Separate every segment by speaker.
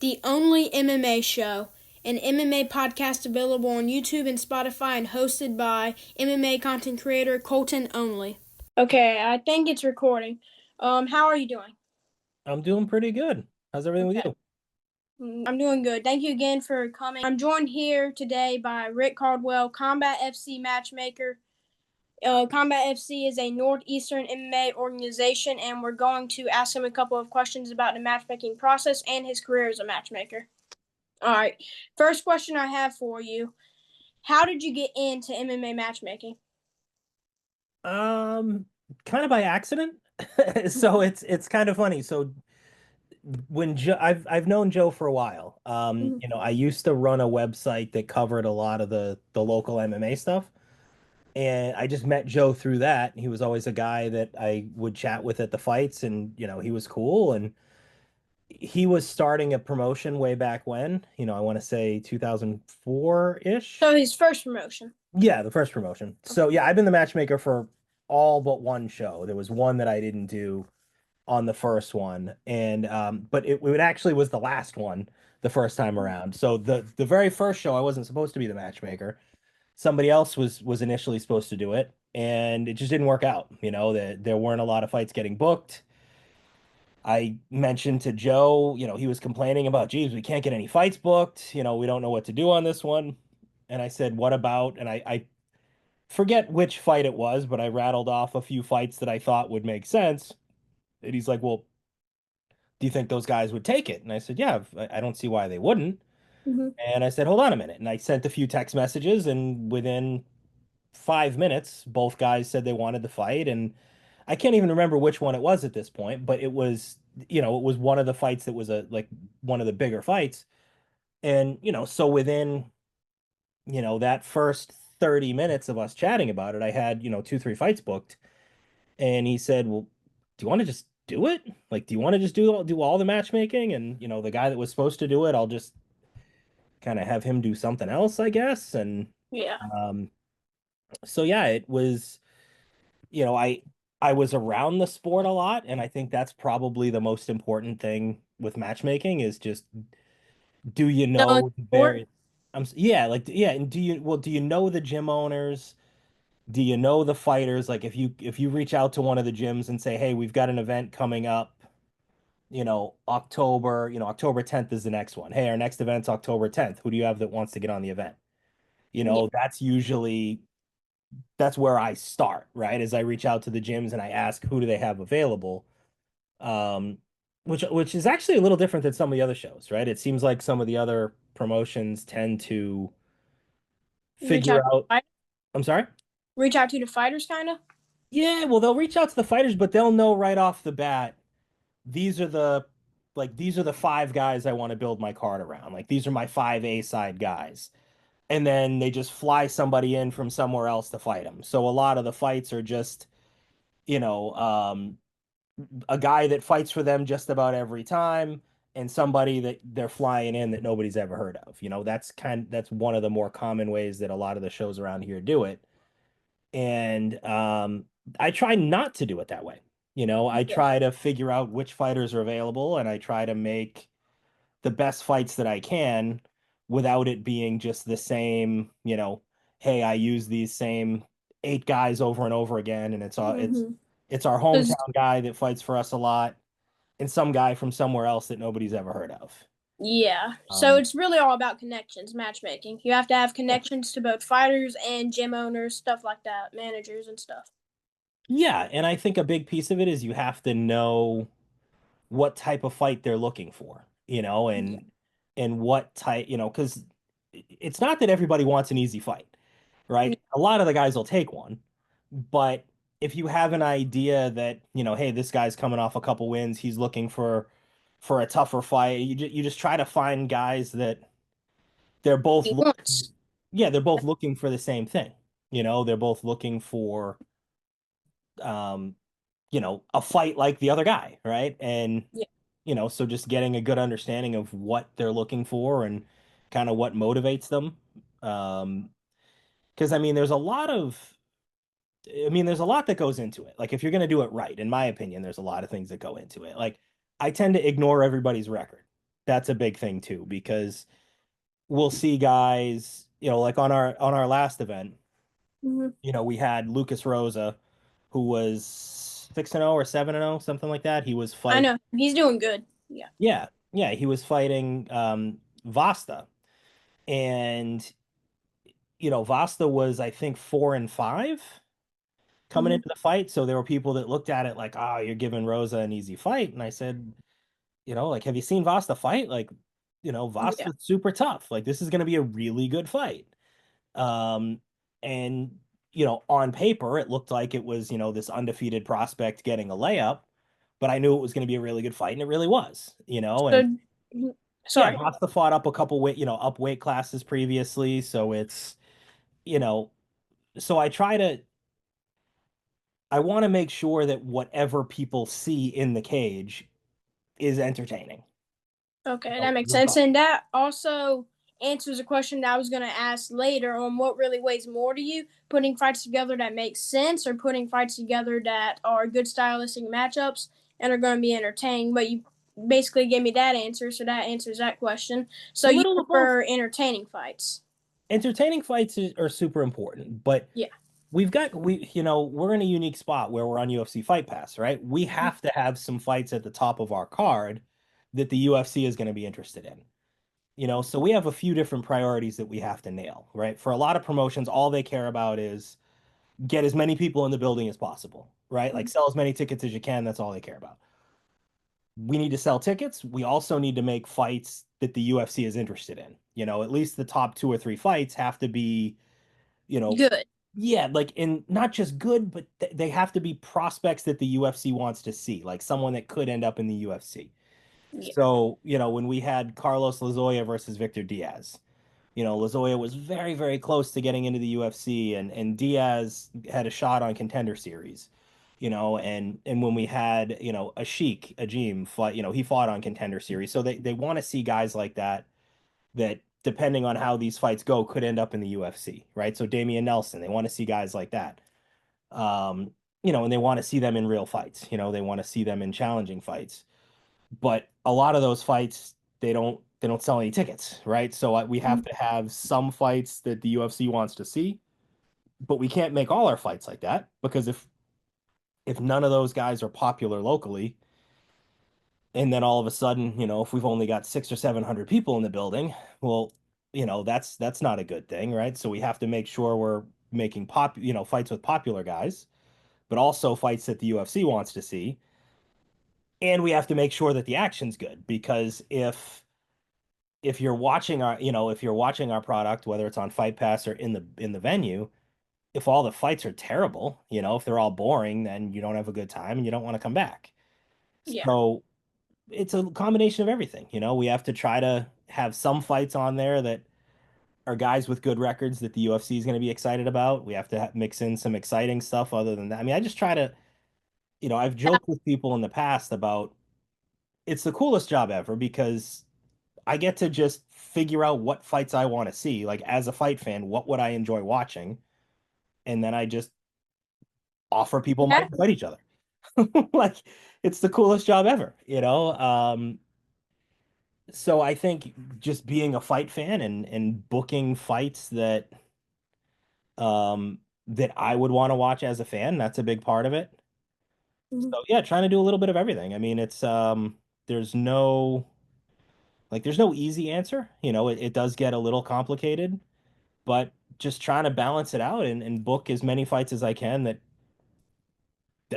Speaker 1: the Only MMA Show, an MMA podcast available on YouTube and Spotify and hosted by MMA content creator Colton Ownley. Okay, I think it's recording. How are you doing?
Speaker 2: I'm doing pretty good. How's everything with
Speaker 1: Okay.
Speaker 2: you?
Speaker 1: I'm doing good. Thank you again for coming. I'm joined here today by Rick Caldwell, CombatFC matchmaker. CombatFC is a northeastern MMA organization, and we're going to ask him a couple of questions about the matchmaking process and his career as a matchmaker. All right. First question I have for you. How did you get into MMA matchmaking?
Speaker 2: Kind of by accident. So it's kind of funny. So when I've known Joe for a while. I used to run a website that covered a lot of the local MMA stuff. And I just met Joe through that. He was always a guy that I would chat with at the fights, and he was cool. And he was starting a promotion way back when, I want to say 2004-ish.
Speaker 1: So his first promotion.
Speaker 2: Yeah, the first promotion. So yeah, I've been the matchmaker for all but one show. There was one that I didn't do on the first one, and but it actually was the last one the first time around. So the very first show I wasn't supposed to be the matchmaker. Somebody else was initially supposed to do it, and it just didn't work out. There weren't a lot of fights getting booked. I mentioned to Joe, he was complaining about, geez, we can't get any fights booked. We don't know what to do on this one. And I said, what about, and I forget which fight it was, but I rattled off a few fights that I thought would make sense. And he's like, well, do you think those guys would take it? And I said, yeah, I don't see why they wouldn't.
Speaker 1: Mm-hmm.
Speaker 2: And I said, hold on a minute. And I sent a few text messages, and within 5 minutes, both guys said they wanted to fight. And I can't even remember which one it was at this point, but it was one of the fights that was one of the bigger fights. And, so within, that first 30 minutes of us chatting about it, I had, 2, 3 fights booked. And he said, well, do you want to just do it? Like, do you want to just do all the matchmaking? And, the guy that was supposed to do it, I'll just kind of have him do something else, I guess. And
Speaker 1: Yeah.
Speaker 2: um, so yeah, it was, I was around the sport a lot, and I think that's probably the most important thing with matchmaking is just, do you
Speaker 1: No
Speaker 2: know the
Speaker 1: sport.
Speaker 2: various yeah, yeah, and do you know the gym owners? Do you know the fighters? Like, if you reach out to one of the gyms and say, hey, we've got an event coming up, October 10th is the next one. Hey, our next event's October 10th. Who do you have that wants to get on the event?
Speaker 1: Yeah.
Speaker 2: That's where I start, right? As I reach out to the gyms and I ask who do they have available. Um, which is actually a little different than some of the other shows, right? It seems like some of the other promotions tend to
Speaker 1: Reach
Speaker 2: figure
Speaker 1: out.
Speaker 2: out. I'm sorry?
Speaker 1: Reach out to the fighters, kind of.
Speaker 2: Yeah, well, they'll reach out to the fighters, but they'll know right off the bat, these are the 5 guys I want to build my card around. Like, these are my 5 A-side guys. And then they just fly somebody in from somewhere else to fight them. So a lot of the fights are just, you know, um, a guy that fights for them just about every time, and somebody that they're flying in that nobody's ever heard of. That's one of the more common ways that a lot of the shows around here do it. And I try not to do it that way. I
Speaker 1: Yeah.
Speaker 2: try to figure out which fighters are available, and I try to make the best fights that I can without it being just the same, hey, I use these same 8 guys over and over again, and
Speaker 1: Mm-hmm.
Speaker 2: it's our
Speaker 1: 'Cause-
Speaker 2: hometown guy that fights for us a lot, and some guy from somewhere else that nobody's ever heard of.
Speaker 1: Yeah. So
Speaker 2: Um,
Speaker 1: it's really all about connections, matchmaking. You have to have connections to both fighters and gym owners, stuff like that, managers and stuff.
Speaker 2: yeah, and I think a big piece of it is you have to know what type of fight they're looking for,
Speaker 1: Yeah.
Speaker 2: and what type, because it's not that everybody wants an easy fight,
Speaker 1: Yeah.
Speaker 2: right? A lot of the guys will take one, but if you have an idea that, hey, this guy's coming off a couple wins, he's looking for a tougher fight, you just try to find guys that they're both
Speaker 1: He
Speaker 2: look,
Speaker 1: wants.
Speaker 2: yeah, they're both looking for the same thing. They're both looking for um, a fight like the other guy, right? And
Speaker 1: Yeah.
Speaker 2: so just getting a good understanding of what they're looking for and kind of what motivates them. Um, because there's a lot that goes into it. Like, if you're going to do it right, in my opinion, there's a lot of things that go into it. Like, I tend to ignore everybody's record. that's a big thing too, because we'll see guys, like on our last event,
Speaker 1: Hmm.
Speaker 2: we had Lucas Rosa, who was 6-0 or 7-0, something like that. He was
Speaker 1: I
Speaker 2: fight.
Speaker 1: know he's doing good. Yeah.
Speaker 2: Yeah, yeah, he was fighting Vasta. And Vasta was, I think, 4-5 coming
Speaker 1: Hmm.
Speaker 2: into the fight. So there were people that looked at it like, oh, you're giving Rosa an easy fight. And I said, like, have you seen Vasta fight? Like,
Speaker 1: Yeah.
Speaker 2: Vasta's super tough. Like, this is going to be a really good fight. Um, and, on paper, it looked like it was, this undefeated prospect getting a layup, but I knew it was going to be a really good fight, and it really was, and
Speaker 1: So,
Speaker 2: yeah,
Speaker 1: sorry.
Speaker 2: Vasta fought up a couple up weight classes previously. So it's, you know, so I want to make sure that whatever people see in the cage is entertaining.
Speaker 1: Okay, that makes sense. And that also answers a question that I was going to ask later on what really weighs more to you, putting fights together that make sense or putting fights together that are good stylistic matchups and are going to be entertaining. But you basically gave me that answer, so that answers that question. So
Speaker 2: A
Speaker 1: you
Speaker 2: little of both.
Speaker 1: prefer entertaining fights?
Speaker 2: Entertaining fights are super important, but
Speaker 1: Yeah.
Speaker 2: we're in a unique spot where we're on UFC Fight Pass, right? We have to have some fights at the top of our card that the UFC is going to be interested in. So we have a few different priorities that we have to nail, right? For a lot of promotions, all they care about is get as many people in the building as possible, right? Like sell as many tickets as you can. That's all they care about. We need to sell tickets. We also need to make fights that the UFC is interested in. At least the top two or three fights have to be, you know,
Speaker 1: Good.
Speaker 2: yeah, like in not just good, but they have to be prospects that the UFC wants to see, like someone that could end up in the UFC.
Speaker 1: Yeah.
Speaker 2: So, when we had Carlos Lazoya versus Victor Diaz, Lazoya was very, very close to getting into the UFC, and Diaz had a shot on Contender Series, and when we had, Ajim fight, he fought on Contender Series. So they want to see guys like that depending on how these fights go could end up in the UFC, right? So Damian Nelson, they want to see guys like that. Um, and they want to see them in real fights, they want to see them in challenging fights. But a lot of those fights, they don't sell any tickets, right? So we have to have some fights that the UFC wants to see, but we can't make all our fights like that because if none of those guys are popular locally, and then all of a sudden, if we've only got 600 or 700 people in the building, well, that's not a good thing, right? So we have to make sure we're making fights with popular guys, but also fights that the UFC wants to see. And we have to make sure that the action's good because if you're watching our product, whether it's on Fight Pass or in the venue, if all the fights are terrible, if they're all boring, then you don't have a good time and you don't want to come back.
Speaker 1: Yeah.
Speaker 2: So it's a combination of everything. We have to try to have some fights on there that are guys with good records that the UFC is going to be excited about. We have to mix in some exciting stuff other than that. I mean, I just try to, I've joked with people in the past about it's the coolest job ever because I get to just figure out what fights I want to see. Like as a fight fan, what would I enjoy watching? And then I just offer people money to
Speaker 1: Exactly.
Speaker 2: fight each other. Like it's the coolest job ever. So I think just being a fight fan and booking fights that I would want to watch as a fan, that's a big part of it.
Speaker 1: Mhm.
Speaker 2: So yeah, trying to do a little bit of everything. I mean, it's there's no there's no easy answer. It does get a little complicated, but just trying to balance it out and book as many fights as I can that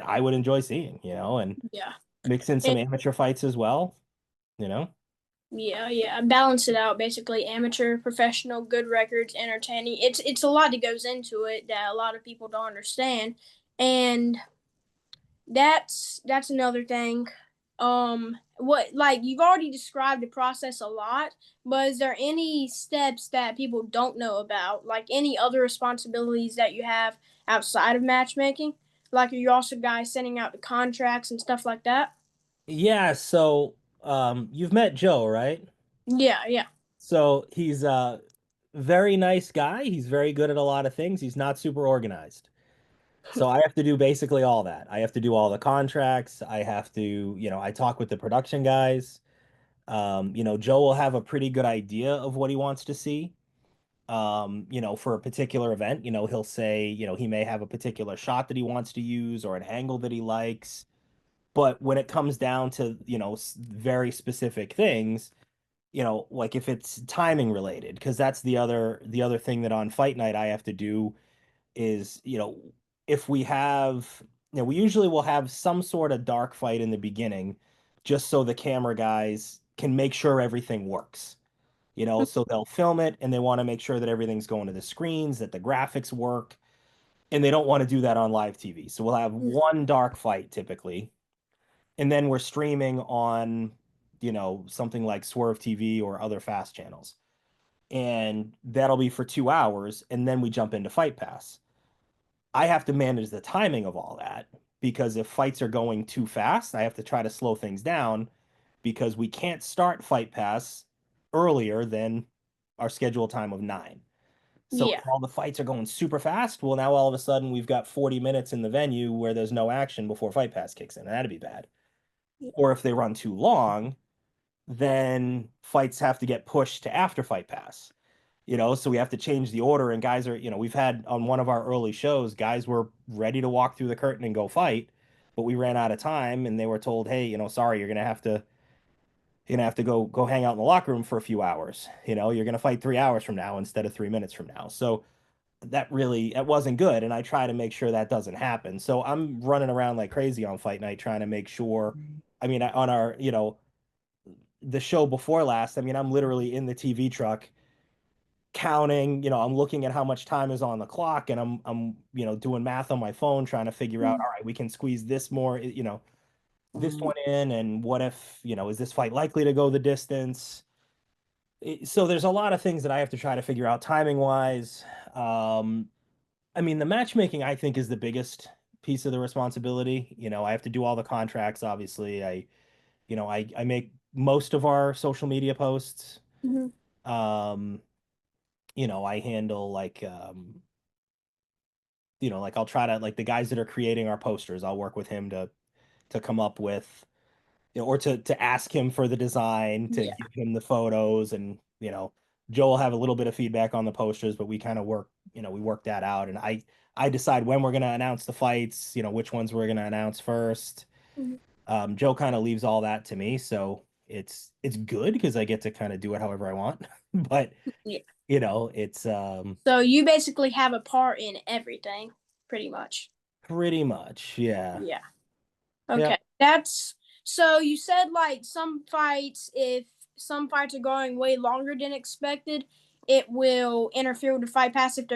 Speaker 2: I would enjoy seeing, and
Speaker 1: Yeah.
Speaker 2: mix in some
Speaker 1: And
Speaker 2: amateur fights as well, you know.
Speaker 1: yeah, yeah. Balance it out basically amateur, professional, good records, entertaining. It's a lot that goes into it that a lot of people don't understand. And that's another thing. What like you've already described the process a lot, but is there any steps that people don't know about? Like any other responsibilities that you have outside of matchmaking? Like are you also guys sending out the contracts and stuff like that?
Speaker 2: Yeah, so you've met Joe, right?
Speaker 1: Yeah, yeah.
Speaker 2: So he's a very nice guy. He's very good at a lot of things. He's not super organized. So I have to do basically all that. I have to do all the contracts. I have to, I talk with the production guys. Joe will have a pretty good idea of what he wants to see. For a particular event, he'll say, he may have a particular shot that he wants to use or an angle that he likes. But when it comes down to, very specific things, like if it's timing related, because that's the other thing that on fight night I have to do is, if we have, we usually will have some sort of dark fight in the beginning, just so the camera guys can make sure everything works. So they'll film it and they want to make sure that everything's going to the screens, that the graphics work, and they don't want to do that on live TV. So we'll have one dark fight typically, and then we're streaming on, something like Swerve TV or other fast channels. And that'll be for 2 hours, and then we jump into Fight Pass. I have to manage the timing of all that because if fights are going too fast, I have to try to slow things down because we can't start Fight Pass earlier than our scheduled time of 9. So
Speaker 1: Yeah.
Speaker 2: if all the fights are going super fast, well, now all of a sudden we've got 40 minutes in the venue where there's no action before Fight Pass kicks in. That'd be bad. Or if they run too long, then fights have to get pushed to after Fight Pass. So we have to change the order, and guys are, we've had on one of our early shows, guys were ready to walk through the curtain and go fight, but we ran out of time and they were told, hey, sorry, you're gonna have to go hang out in the locker room for a few hours. You're gonna fight 3 hours from now instead of 3 minutes from now. So that wasn't good, and I try to make sure that doesn't happen. So I'm running around like crazy on fight night trying to make sure. I mean, on our, the show before last, I mean, I'm literally in the TV truck counting, I'm looking at how much time is on the clock, and I'm doing math on my phone trying to figure out, all right, we can squeeze this more, this one in, and what if, is this fight likely to go the distance? So there's a lot of things that I have to try to figure out timing wise. I mean, the matchmaking I think is the biggest piece of the responsibility. I have to do all the contracts, obviously. I make most of our social media posts.
Speaker 1: Mhm.
Speaker 2: I handle like I'll try to, like, the guys that are creating our posters, I'll work with him to come up with, or to ask him for the design, to
Speaker 1: Yeah.
Speaker 2: give him the photos, and Joe will have a little bit of feedback on the posters, but we kind of we work that out, and I decide when we're going to announce the fights, which ones we're going to announce first.
Speaker 1: Mhm.
Speaker 2: Joe kind of leaves all that to me, so it's good because I get to kind of do it however I want. But
Speaker 1: Yeah.
Speaker 2: it's
Speaker 1: So you basically have a part in everything, pretty much.
Speaker 2: pretty much, yeah.
Speaker 1: Yeah.
Speaker 2: Yeah.
Speaker 1: Okay. That's so you said like if some fights are going way longer than expected, it will interfere with the fight pass if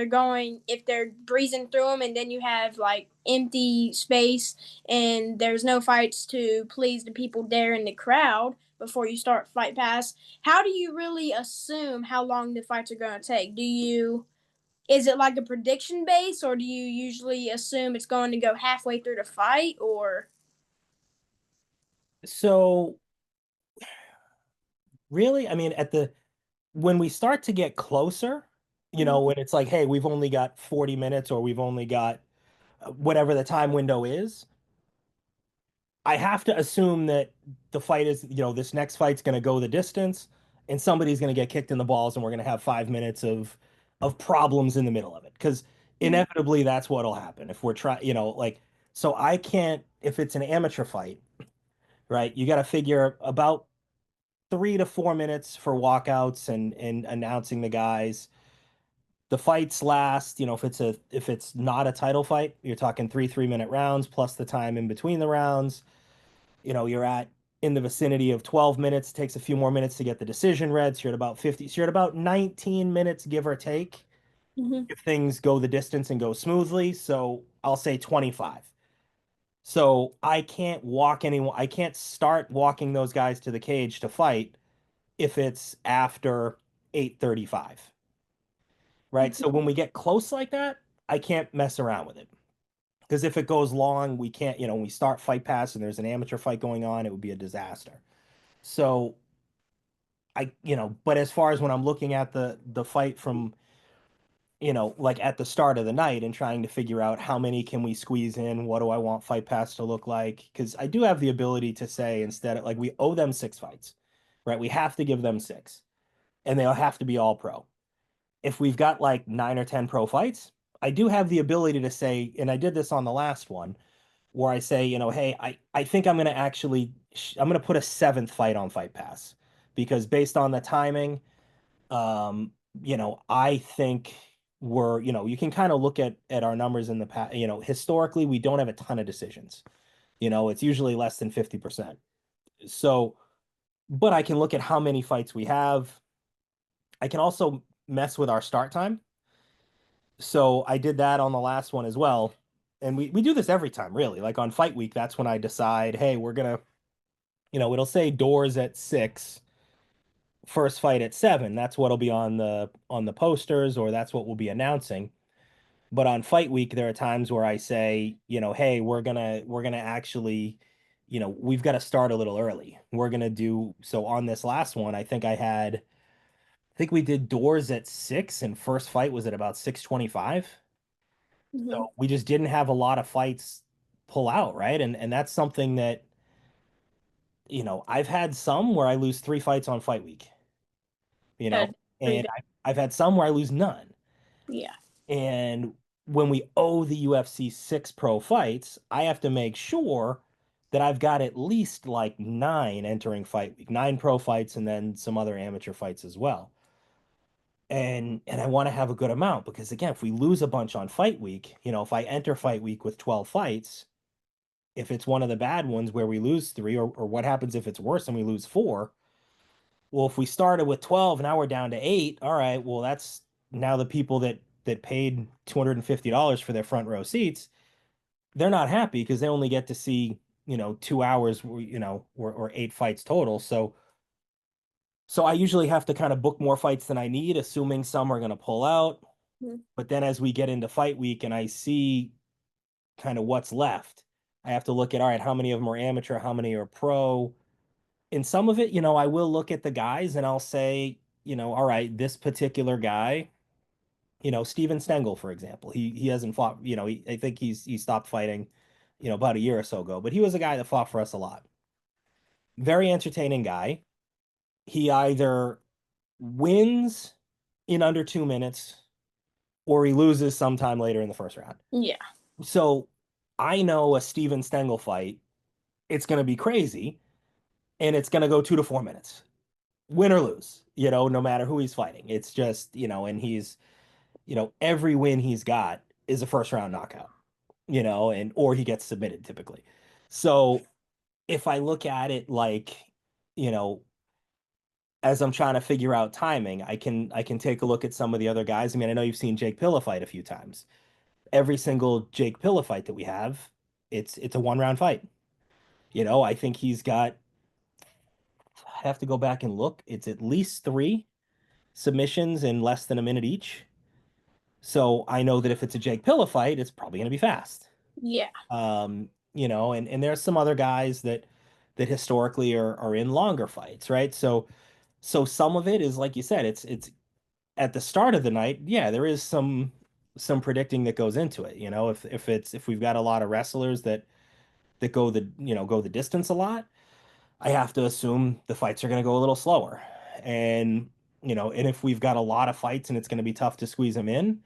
Speaker 1: they're breezing through them, and then you have like empty space and there's no fights to please the people there in the crowd before you start fight pass. How do you really assume how long the fights are going to take? Is it like a prediction base, or do you usually assume it's going to go halfway through the fight, or
Speaker 2: So really, I mean, when we start to get closer, when it's like, hey, we've only got 40 minutes or we've only got whatever the time window is, I have to assume that the fight is, this next fight's going to go the distance, and somebody's going to get kicked in the balls, and we're going to have 5 minutes of problems in the middle of it, because inevitably that's what'll happen if we're trying, like, so I can't, if it's an amateur fight, right? You got to figure about 3 to 4 minutes for walkouts and announcing the guys. The fights last, if it's not a title fight, you're talking 3 3-minute rounds plus the time in between the rounds. You're at in the vicinity of 12 minutes. It takes a few more minutes to get the decision read. So you're at about 50. So you're at about 19 minutes, give or take,
Speaker 1: Mhm.
Speaker 2: if things go the distance and go smoothly. So I'll say 25. So I can't start walking those guys to the cage to fight if it's after 8:35. Right? So when we get close like that, I can't mess around with it. Because if it goes long, we can't, when we start Fight Pass and there's an amateur fight going on, it would be a disaster. So but as far as when I'm looking at the fight from, like at the start of the night and trying to figure out how many can we squeeze in, what do I want Fight Pass to look like? Because I do have the ability to say, instead of, like, we owe them 6 fights. right? We have to give them 6, and they'll have to be all pro. If we've got like 9 or 10 pro fights, I do have the ability to say, and I did this on the last one, where I say, hey, I think I'm going to actually, I'm going to put a 7th fight on Fight Pass because based on the timing, I think you can kind of look at our numbers in the past, historically, we don't have a ton of decisions. It's usually less than 50%. So, but I can look at how many fights we have. I can also mess with our start time. So I did that on the last one as well. And we do this every time, really. Like on fight week, that's when I decide, hey, we're gonna, it'll say doors at 6, first fight at 7. That's what'll be on the posters, or that's what we'll be announcing. But on fight week, there are times where I say, hey, we're gonna actually, we've got to start a little early. We're gonna do so on this last one. I think we did doors at 6, and first fight was at about 6:25.
Speaker 1: Mm-hmm.
Speaker 2: So we just didn't have a lot of fights pull out, right? And that's something that, I've had some where I lose 3 fights on fight week, you know,
Speaker 1: Pretty
Speaker 2: and
Speaker 1: bad.
Speaker 2: I've had some where I lose none.
Speaker 1: Yeah.
Speaker 2: And when we owe the UFC 6 pro fights, I have to make sure that I've got at least like 9 entering fight week, 9 pro fights, and then some other amateur fights as well. And I want to have a good amount because again, if we lose a bunch on fight week, if I enter fight week with 12 fights, if it's one of the bad ones where we lose 3, or what happens if it's worse and we lose 4, well, if we started with 12, now we're down to 8. All right, well, that's now the people that paid $250 for their front row seats, they're not happy because they only get to see, 2 hours, or 8 fights total. So I usually have to kind of book more fights than I need, assuming some are going to pull out.
Speaker 1: Mm-hmm.
Speaker 2: But then as we get into fight week and I see kind of what's left, I have to look at, all right, how many of them are amateur, how many are pro. In some of it, I will look at the guys and I'll say, all right, this particular guy, Steven Stengel, for example, he hasn't fought, I think he stopped fighting, about a year or so ago, but he was a guy that fought for us a lot. Very entertaining guy. He either wins in under 2 minutes or he loses sometime later in the first round.
Speaker 1: Yeah.
Speaker 2: So I know a Steven Stengel fight, it's going to be crazy and it's going to go 2 to 4 minutes, win or lose, no matter who he's fighting. It's just, and he's, every win he's got is a first round knockout, and or he gets submitted typically. So if I look at it like, you know, as I'm trying to figure out timing, I can take a look at some of the other guys. I mean, I know you've seen Jake Pilla fight a few times. Every single Jake Pilla fight that we have, it's a 1 round fight. I think he's got, I have to go back and look. It's at least 3 submissions in less than a minute each. So I know that if it's a Jake Pilla fight, it's probably going to be fast.
Speaker 1: Yeah.
Speaker 2: And there's some other guys that historically are in longer fights, right? So some of it is like you said, it's at the start of the night, yeah, there is some predicting that goes into it. If we've got a lot of wrestlers that go the distance a lot, I have to assume the fights are going to go a little slower. And if we've got a lot of fights and it's going to be tough to squeeze them in,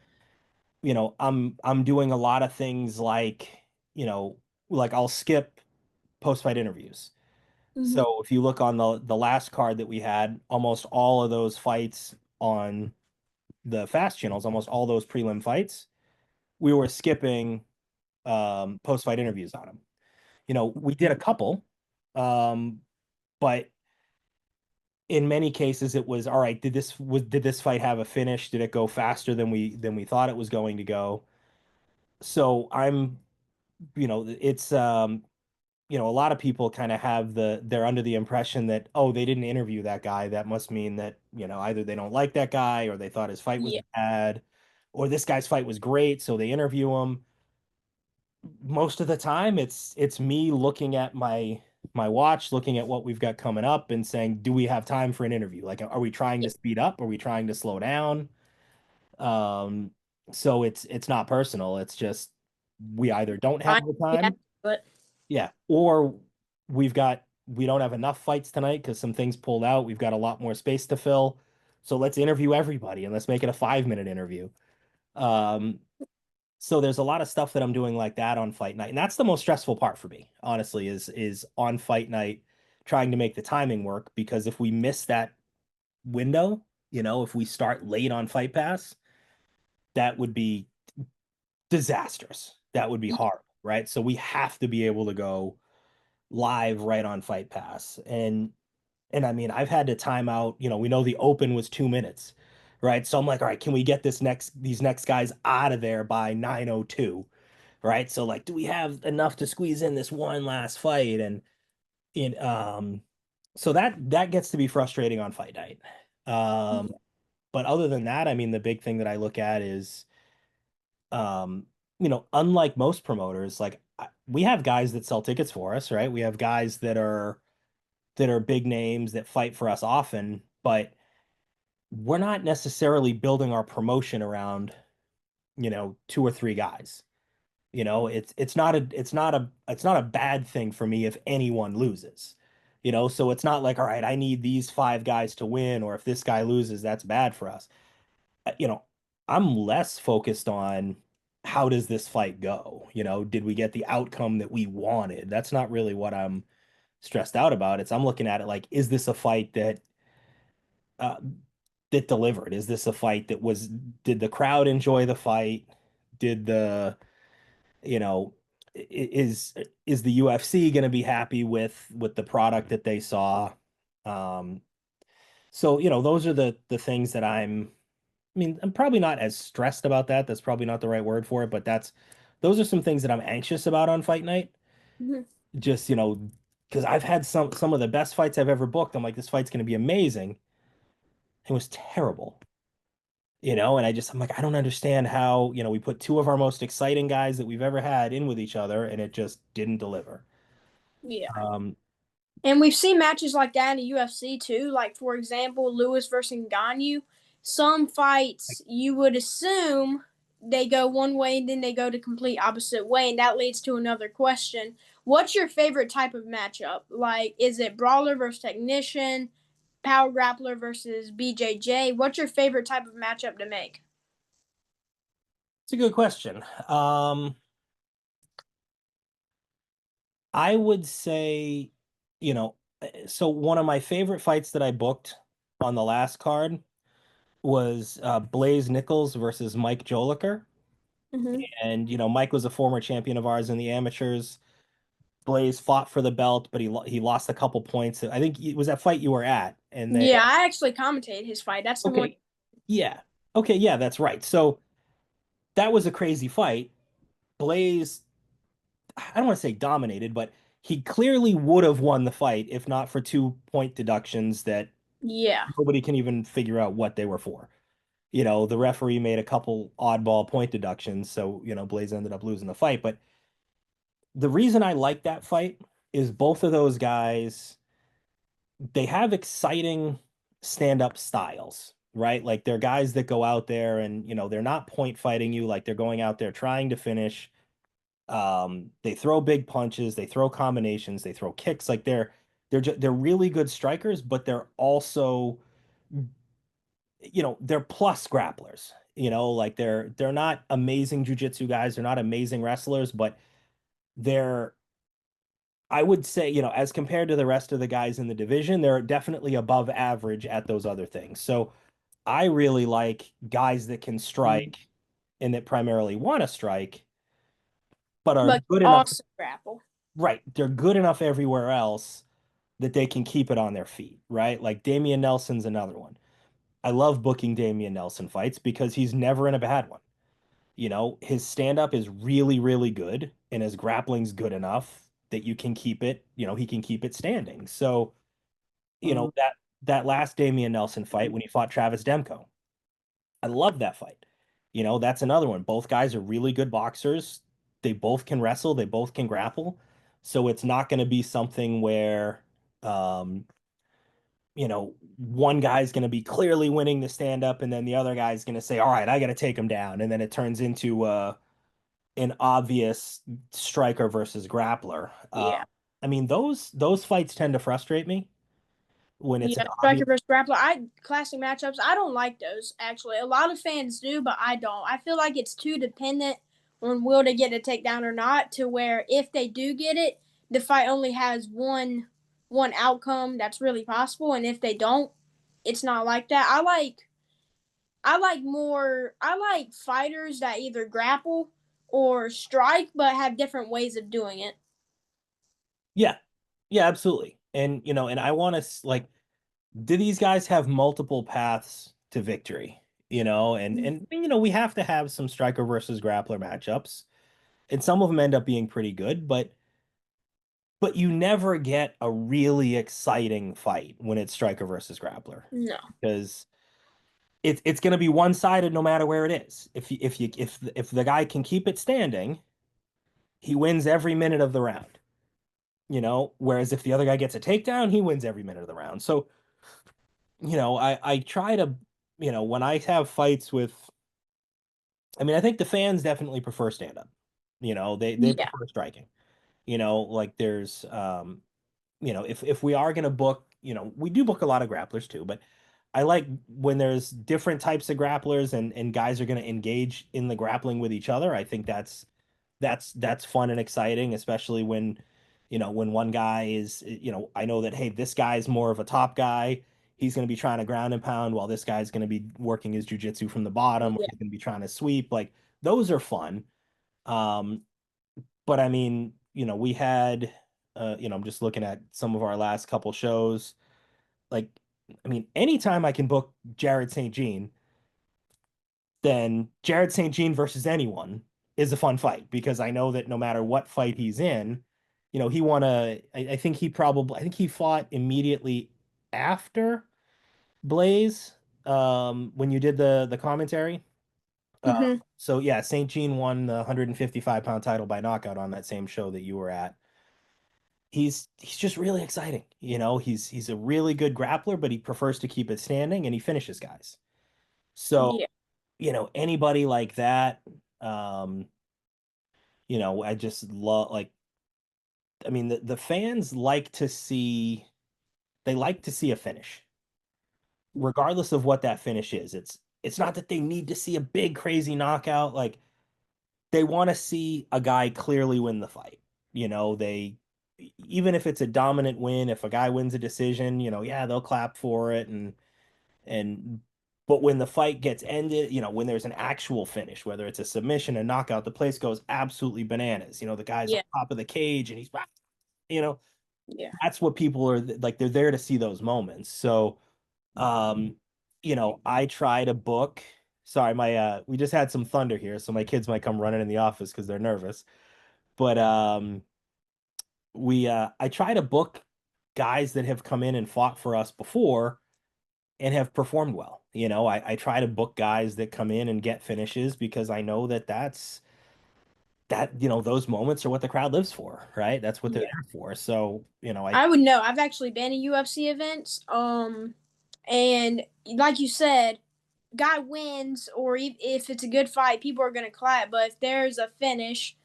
Speaker 2: I'm doing a lot of things like I'll skip post-fight interviews.
Speaker 1: Mm-hmm.
Speaker 2: So if you look on the last card that we had, almost all of those fights on the fast channels, almost all those prelim fights, we were skipping post-fight interviews on them. We did a couple, um, but in many cases it was all right, did this fight have a finish? Did it go faster than we thought it was going to go? So it's a lot of people kind of have they're under the impression that, oh, they didn't interview that guy. That must mean that, either they don't like that guy or they thought his fight was
Speaker 1: Yeah.
Speaker 2: bad or this guy's fight was great, so they interview him. Most of the time it's me looking at my watch, looking at what we've got coming up and saying, do we have time for an interview? Like, are we trying to speed up? Are we trying to slow down? Um, so it's not personal. It's just we either don't have
Speaker 1: I
Speaker 2: the
Speaker 1: yeah,
Speaker 2: time,
Speaker 1: but
Speaker 2: yeah, or we've got we don't have enough fights tonight because some things pulled out. We've got a lot more space to fill. So let's interview everybody and let's make it a 5 minute interview. Um, so there's a lot of stuff that I'm doing like that on fight night. And that's the most stressful part for me, honestly, is on fight night trying to make the timing work because if we miss that window, if we start late on Fight Pass, that would be disastrous. That would be hard, right? So we have to be able to go live right on Fight Pass. And I mean, I've had to time out, we know the open was 2 minutes, right? So I'm like, all right, can we get these next guys out of there by 9:02, right? So like, do we have enough to squeeze in this one last fight? And in so that gets to be frustrating on fight night. But other than that, I mean, the big thing that I look at is unlike most promoters, like we have guys that sell tickets for us, right? We have guys that are big names that fight for us often, but we're not necessarily building our promotion around, two or three guys. It's not a bad thing for me if anyone loses. So it's not like, all right, I need these five guys to win, or if this guy loses, that's bad for us. You know, I'm less focused on how does this fight go? Did we get the outcome that we wanted? That's not really what I'm stressed out about. I'm looking at it like, is this a fight uh, that delivered? Is this a fight did the crowd enjoy the fight? Did the, you know, is the UFC going to be happy with the product that they saw? Um, so, those are the things that I mean, I'm probably not as stressed about that. That's probably not the right word for it, but those are some things that I'm anxious about on fight night.
Speaker 1: Mhm.
Speaker 2: Just, because I've had some of the best fights I've ever booked. I'm like, this fight's going to be amazing. It was terrible, and I'm like, I don't understand how, we put two of our most exciting guys that we've ever had in with each other and it just didn't deliver.
Speaker 1: Yeah.
Speaker 2: Um,
Speaker 1: And we've seen matches like that in the UFC too. Like, for example, Lewis versus Ngannou. Some fights you would assume they go one way and then they go the complete opposite way. And that leads to another question. What's your favorite type of matchup? Like, is it brawler versus technician, power grappler versus BJJ? What's your favorite type of matchup to make?
Speaker 2: it's a good question. I would say, you know, so one of my favorite fights that I booked on the last card was Blaze Nichols versus Mike Joliker.
Speaker 1: Mm-hmm.
Speaker 2: And, Mike was a former champion of ours in the amateurs. Blaze fought for the belt, but he lost a couple points. I think it was that fight you were at. And they,
Speaker 1: Yeah, I actually commentated his fight. That's the one.
Speaker 2: okay, yeah. Okay, yeah, that's right. So that was a crazy fight. Blaze, I don't want to say dominated, but he clearly would have won the fight if not for 2 point deductions that
Speaker 1: Yeah.
Speaker 2: nobody can even figure out what they were for. The referee made a couple oddball point deductions, so Blaze ended up losing the fight. But the reason I like that fight is both of those guys, they have exciting stand-up styles, right? Like they're guys that go out there and they're not point fighting you, like they're going out there trying to finish. They throw big punches, they throw combinations, they throw kicks. Like they're really good strikers, but they're also, they're plus grapplers. Like they're not amazing jujitsu guys, they're not amazing wrestlers, but they're, I would say, as compared to the rest of the guys in the division, they're definitely above average at those other things. So I really like guys that can strike and that primarily want to strike, but are
Speaker 1: But
Speaker 2: good enough.
Speaker 1: also grapple.
Speaker 2: Right. They're good enough everywhere else that they can keep it on their feet, right? Like Damian Nelson's another one. I love booking Damian Nelson fights because he's never in a bad one. His stand up is really, really good, and his grappling's good enough that you can keep it, he can keep it standing. So, that last Damian Nelson fight when he fought Travis Demko, I love that fight. That's another one. Both guys are really good boxers. They both can wrestle, they both can grapple. So it's not going to be something where um, one guy's going to be clearly winning the stand up and then the other guy's going to say, "All right, I got to take him down." And then it turns into an obvious striker versus grappler.
Speaker 1: Yeah.
Speaker 2: I mean, those fights tend to frustrate me when it's an
Speaker 1: Yeah, striker
Speaker 2: obvious.
Speaker 1: versus grappler. Classic matchups. I don't like those actually. A lot of fans do, but I don't. I feel like it's too dependent on will they get a takedown or not. To where if they do get it, the fight only has one outcome that's really possible, and if they don't, it's not like that. I like fighters that either grapple or strike, but have different ways of doing it.
Speaker 2: Yeah, yeah, absolutely. And and I want to like, do these guys have multiple paths to victory? And we have to have some striker versus grappler matchups, and some of them end up being pretty good, but you never get a really exciting fight when it's striker versus grappler
Speaker 1: No.
Speaker 2: because it's going to be one-sided no matter where it is. If the guy can keep it standing, he wins every minute of the round. Whereas if the other guy gets a takedown, he wins every minute of the round. So, I try to, when I have fights with, I mean, I think the fans definitely prefer stand-up. They
Speaker 1: Yeah.
Speaker 2: prefer striking. Like there's if we are going to book, we do book a lot of grapplers too, but I like when there's different types of grapplers and guys are going to engage in the grappling with each other. I think that's fun and exciting, especially when one guy is, I know that, hey, this guy's more of a top guy. He's going to be trying to ground and pound while this guy's going to be working his jujitsu from the bottom, or
Speaker 1: Yeah.
Speaker 2: he's going to be trying to sweep. Like those are fun. Um, but I mean, we had, I'm just looking at some of our last couple shows. Like, I mean, anytime I can book Jared St. Jean, then Jared St. Jean versus anyone is a fun fight because I know that no matter what fight he's in, he won I think I think he fought immediately after Blaze, when you did the commentary.
Speaker 1: Hmm.
Speaker 2: So yeah, St. Jean won the 155-pound title by knockout on that same show that you were at. He's just really exciting. He's a really good grappler, but he prefers to keep it standing and he finishes guys. So,
Speaker 1: Yeah.
Speaker 2: anybody like that, um, I just love, like, I mean, the fans like to see a finish, regardless of what that finish is. It's not that they need to see a big crazy knockout. Like they want to see a guy clearly win the fight. They even if it's a dominant win, if a guy wins a decision, yeah, they'll clap for it and but when the fight gets ended, when there's an actual finish, whether it's a submission, a knockout, the place goes absolutely bananas. The guy's on
Speaker 1: Yeah.
Speaker 2: top of the cage and you know,
Speaker 1: Yeah.
Speaker 2: that's what people are like. They're there to see those moments. So, um, I try to book. Sorry, my we just had some thunder here, so my kids might come running in the office because they're nervous. But we I try to book guys that have come in and fought for us before and have performed well. I try to book guys that come in and get finishes because I know those moments are what the crowd lives for, right? That's what they're
Speaker 1: Yeah.
Speaker 2: there for. So,
Speaker 1: I would know. I've actually been in UFC events. And like you said, guy wins, or if it's a good fight, people are gonna clap. But if there's a finish,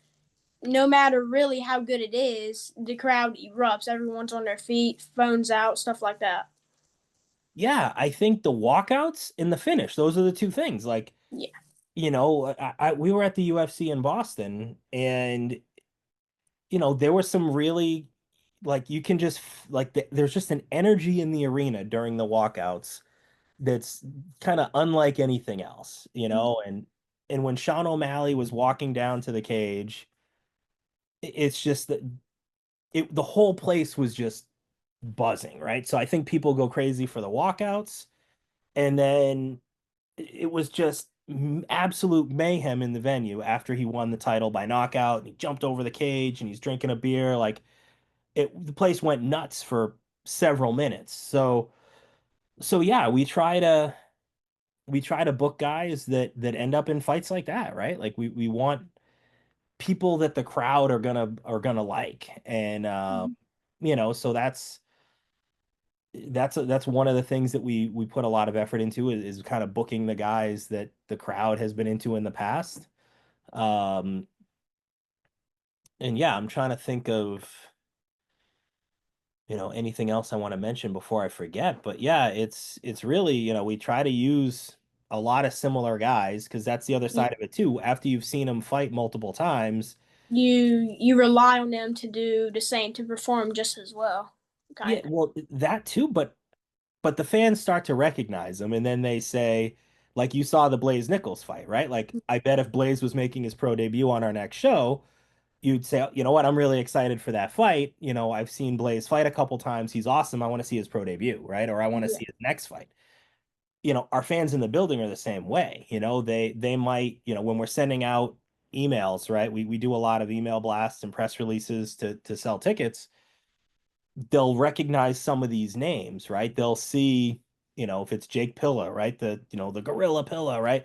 Speaker 1: no matter really how good it is, the crowd erupts. Everyone's on their feet, phones out, stuff like that.
Speaker 2: yeah, I think the walkouts and the finish, those are the two things. Like,
Speaker 1: Yeah.
Speaker 2: we were at the UFC in Boston and there was some really, like, you can just like there's just an energy in the arena during the walkouts that's kind of unlike anything else, and when Sean O'Malley was walking down to the cage, it's just that the whole place was just buzzing, right? So I think people go crazy for the walkouts, and then it was just absolute mayhem in the venue after he won the title by knockout and he jumped over the cage and he's drinking a beer. Like the place went nuts for several minutes. So yeah, we try to book guys that end up in fights like that, right? Like we want people that the crowd are gonna like, and so that's one of the things that we put a lot of effort into is kind of booking the guys that the crowd has been into in the past. Um, and yeah, I'm trying to think of. anything else I want to mention before I forget. But yeah, it's really, we try to use a lot of similar guys because that's the other
Speaker 1: You
Speaker 2: side of it too. After you've seen them fight multiple times,
Speaker 1: you rely on them to do the same, to perform just as well,
Speaker 2: yeah,
Speaker 1: kind of.
Speaker 2: well, that too, but the fans start to recognize them and then they say, like you saw the Blaze Nichols fight, right? Like I bet if Blaze was making his pro debut on our next show, you'd say, you know what, I'm really excited for that fight. I've seen Blaze fight a couple times. He's awesome. I want to see his pro debut, right? Or I want to
Speaker 1: Yeah.
Speaker 2: see his next fight. Our fans in the building are the same way. They might, when we're sending out emails, right? We do a lot of email blasts and press releases to sell tickets. They'll recognize some of these names, right? They'll see, if it's Jake Pilla, right? The Gorilla Pilla, right?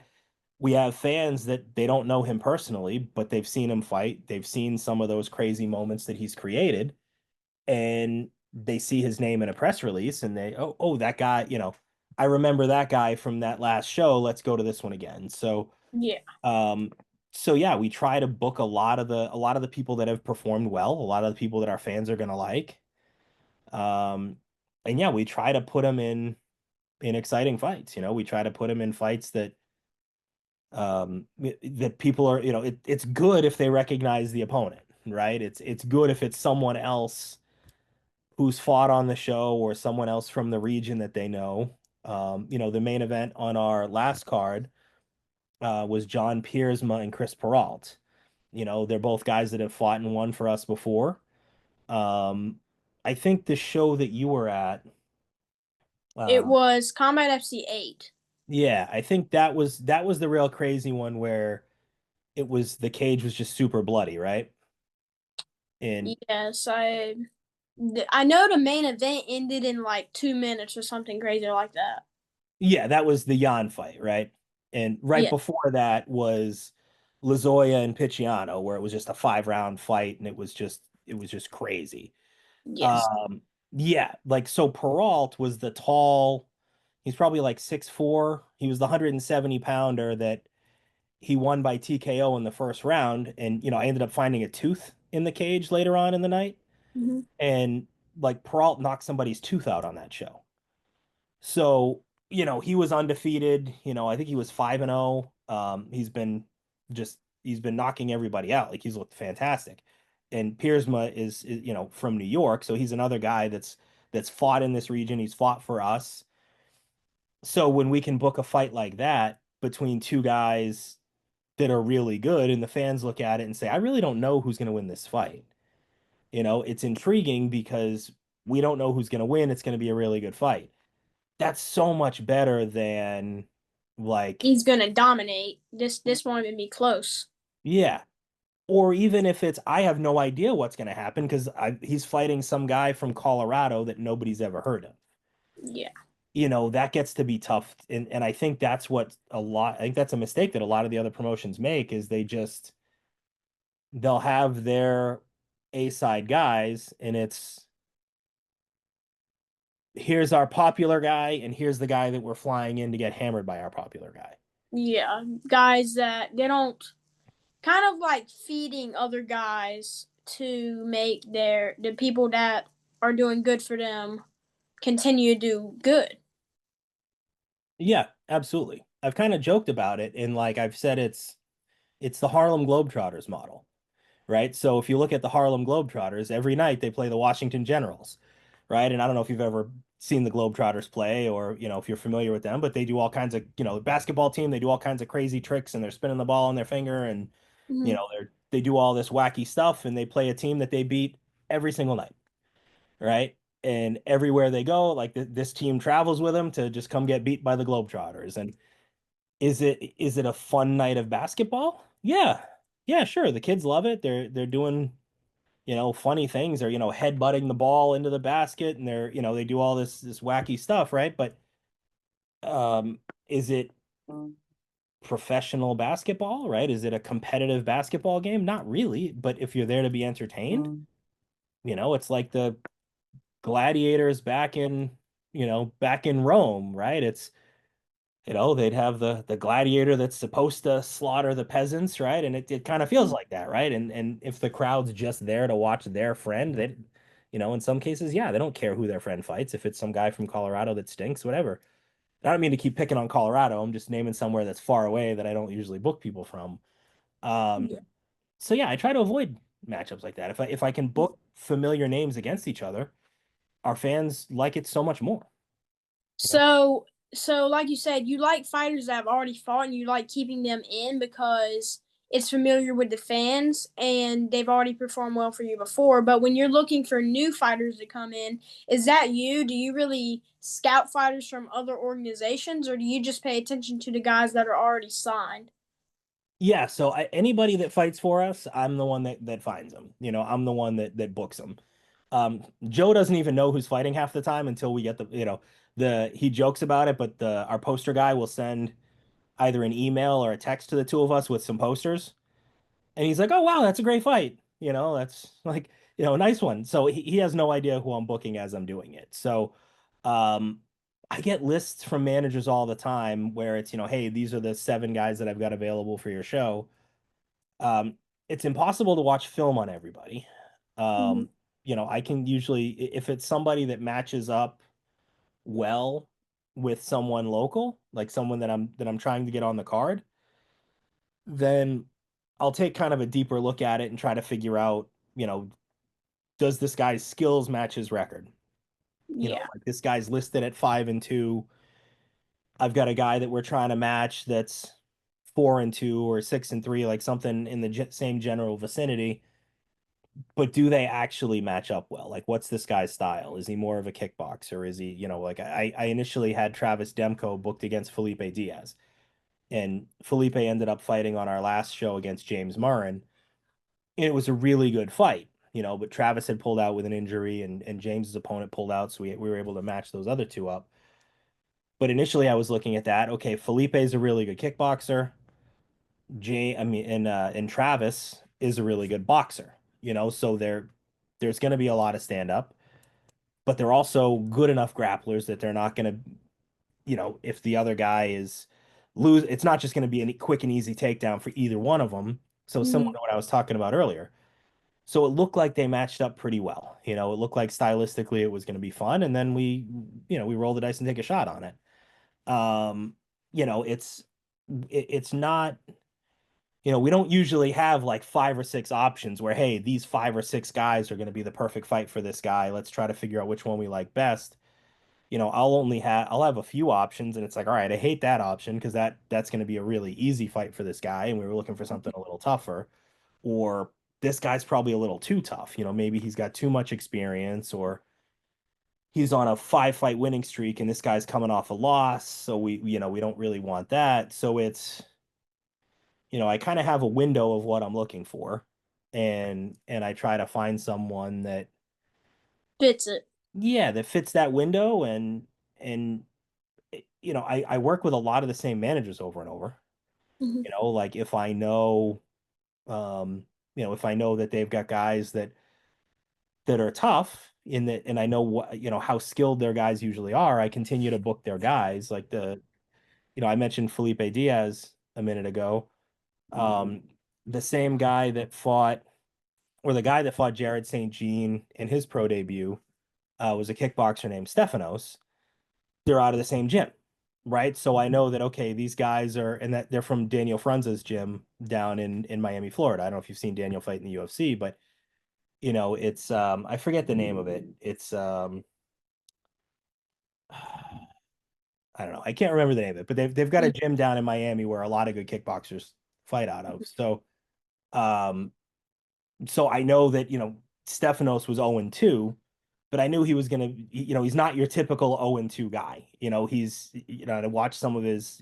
Speaker 2: We have fans that they don't know him personally, but they've seen him fight. They've seen some of those crazy moments that he's created, and they see his name in a press release and they, oh, that guy, I remember that guy from that last show. Let's go to this one again.
Speaker 1: Yeah.
Speaker 2: Um, so yeah, we try to book a lot of the people that have performed well, a lot of the people that our fans are gonna like. Um, and yeah, we try to put them in exciting fights. We try to put them in fights that people are, it's good if they recognize the opponent, right? It's good if it's someone else who's fought on the show or someone else from the region that they know. The main event on our last card was John Piersma and Chris Peralt. They're both guys that have fought and won for us before. I think the show that you were at,
Speaker 1: It
Speaker 2: uh,
Speaker 1: was Combat FC 8.
Speaker 2: yeah, I think that was the real crazy one where the cage was just super bloody, right? And
Speaker 1: Yes, I know the main event ended in like 2 minutes or something crazy like that.
Speaker 2: yeah, that was the Jan fight, right? And right
Speaker 1: Yeah.
Speaker 2: before that was Lazoya and Picciano, where it was just a 5 round fight, and it was just crazy.
Speaker 1: Yes.
Speaker 2: Um, yeah, like so Peralt was the tall, he's probably like 6'4". He was the 170 pounder that he won by TKO in the first round. And I ended up finding a tooth in the cage later on in the night.
Speaker 1: Hmm.
Speaker 2: And like Peralt knocked somebody's tooth out on that show. So, he was undefeated. I think he was 5-0. He's been knocking everybody out. Like he's looked fantastic. And Piersma is, from New York, so he's another guy that's fought in this region. He's fought for us. So when we can book a fight like that between two guys that are really good and the fans look at it and say, I really don't know who's going to win this fight. It's intriguing because we don't know who's going to win. It's going to be a really good fight. That's so much better than like,
Speaker 1: He's gonna dominate. This won't even be close.
Speaker 2: yeah. Or even if it's, I have no idea what's going to happen because he's fighting some guy from Colorado that nobody's ever heard of.
Speaker 1: Yeah.
Speaker 2: That gets to be tough. And I think I think that's a mistake that a lot of the other promotions make is they'll have their A side guys and it's, here's our popular guy and here's the guy that we're flying in to get hammered by our popular guy.
Speaker 1: Yeah. Guys that they don't, kind of like feeding other guys to make the people that are doing good for them continue to do good.
Speaker 2: Yeah, absolutely. I've kind of joked about it and like I've said it's the Harlem Globetrotters model, right? So if you look at the Harlem Globetrotters, every night they play the Washington Generals, right? And I don't know if you've ever seen the Globetrotters play or, if you're familiar with them, but they do all kinds of, the basketball team, they do all kinds of crazy tricks and they're spinning the ball on their finger and,
Speaker 1: Mm-hmm.
Speaker 2: they do all this wacky stuff and they play a team that they beat every single night, right? And everywhere they go, like this team travels with them to just come get beat by the Globetrotters. And is it a fun night of basketball? Yeah. Yeah, sure. The kids love it. They're doing, funny things. They're, headbutting the ball into the basket and they do all this wacky stuff, right? But is it professional basketball, right? Is it a competitive basketball game? Not really, but if you're there to be entertained, it's like the gladiators back in Rome, right? It's they'd have the gladiator that's supposed to slaughter the peasants, right? And it kind of feels like that, right? And if the crowd's just there to watch their friend, In some cases, yeah, they don't care who their friend fights. If it's some guy from Colorado that stinks, whatever. I don't mean to keep picking on Colorado. I'm just naming somewhere that's far away that I don't usually book people from. Um,
Speaker 1: Yeah.
Speaker 2: so yeah, I try to avoid matchups like that. If I can book familiar names against each other, our fans like it so much more. You know?
Speaker 1: So, so like you said, you like fighters that have already fought, and you like keeping them in because it's familiar with the fans and they've already performed well for you before. But when you're looking for new fighters to come in, is that you? Do you really scout fighters from other organizations, or do you just pay attention to the guys that are already signed?
Speaker 2: Yeah, so anybody that fights for us, I'm the one that finds them. I'm the one that books them. Joe doesn't even know who's fighting half the time until we get the he jokes about it, but the our poster guy will send either an email or a text to the two of us with some posters. And he's like, "Oh wow, that's a great fight." That's like, a nice one. So he has no idea who I'm booking as I'm doing it. So um I get lists from managers all the time where it's, hey, these are the 7 guys that I've got available for your show. Um, it's impossible to watch film on everybody.
Speaker 1: Mm-hmm.
Speaker 2: Um, I can usually, if it's somebody that matches up well with someone local, like someone that I'm trying to get on the card, then I'll take kind of a deeper look at it and try to figure out, does this guy's skills match his record?
Speaker 1: Yeah.
Speaker 2: Like this guy's listed at 5-2. I've got a guy that we're trying to match that's 4-2 or 6-3, like something in the same general vicinity. But do they actually match up well? Like, what's this guy's style? Is he more of a kickboxer? Is he, like I initially had Travis Demko booked against Felipe Diaz, and Felipe ended up fighting on our last show against James Murrin. It was a really good fight, but Travis had pulled out with an injury, and James's opponent pulled out, so we were able to match those other two up. But initially, I was looking at that. Okay, Felipe is a really good kickboxer. And Travis is a really good boxer. So there's going to be a lot of stand up, but they're also good enough grapplers that they're not going to, if the other guy is lose, it's not just going to be a quick and easy takedown for either one of them. So similar
Speaker 1: Mm-hmm.
Speaker 2: to what I was talking about earlier. So it looked like they matched up pretty well. It looked like stylistically it was going to be fun, and then we roll the dice and take a shot on it. Um, it's not, we don't usually have like 5 or 6 options where, hey, these 5 or 6 guys are going to be the perfect fight for this guy. Let's try to figure out which one we like best. I'll have a few options, and it's like, all right, I hate that option because that's going to be a really easy fight for this guy, and we were looking for something a little tougher. Or this guy's probably a little too tough. Maybe he's got too much experience, or he's on a 5 fight winning streak, and this guy's coming off a loss. So we don't really want that. So it's, I kind of have a window of what I'm looking for, and I try to find someone that,
Speaker 1: Fits it.
Speaker 2: yeah, that fits that window, and I work with a lot of the same managers over and over.
Speaker 1: Mm-hmm.
Speaker 2: Like um, if I know that they've got guys that are tough in that, and I know what, how skilled their guys usually are, I continue to book their guys. Like I mentioned Felipe Diaz a minute ago. Um, the same guy that fought, or the guy that fought Jared St. Jean in his pro debut, was a kickboxer named Stefanos. They're out of the same gym, right? So I know that, okay, these guys are, and that they're from Daniel Frunza's gym down in Miami, Florida. I don't know if you've seen Daniel fight in the UFC, but it's I forget the name of it. It's I don't know. I can't remember the name of it, but they've got a gym down in Miami where a lot of good kickboxers fight out of. Um so I know that, Stefanos was 0-2, but I knew he was gonna, he's not your typical 0-2 guy. To watch some of his,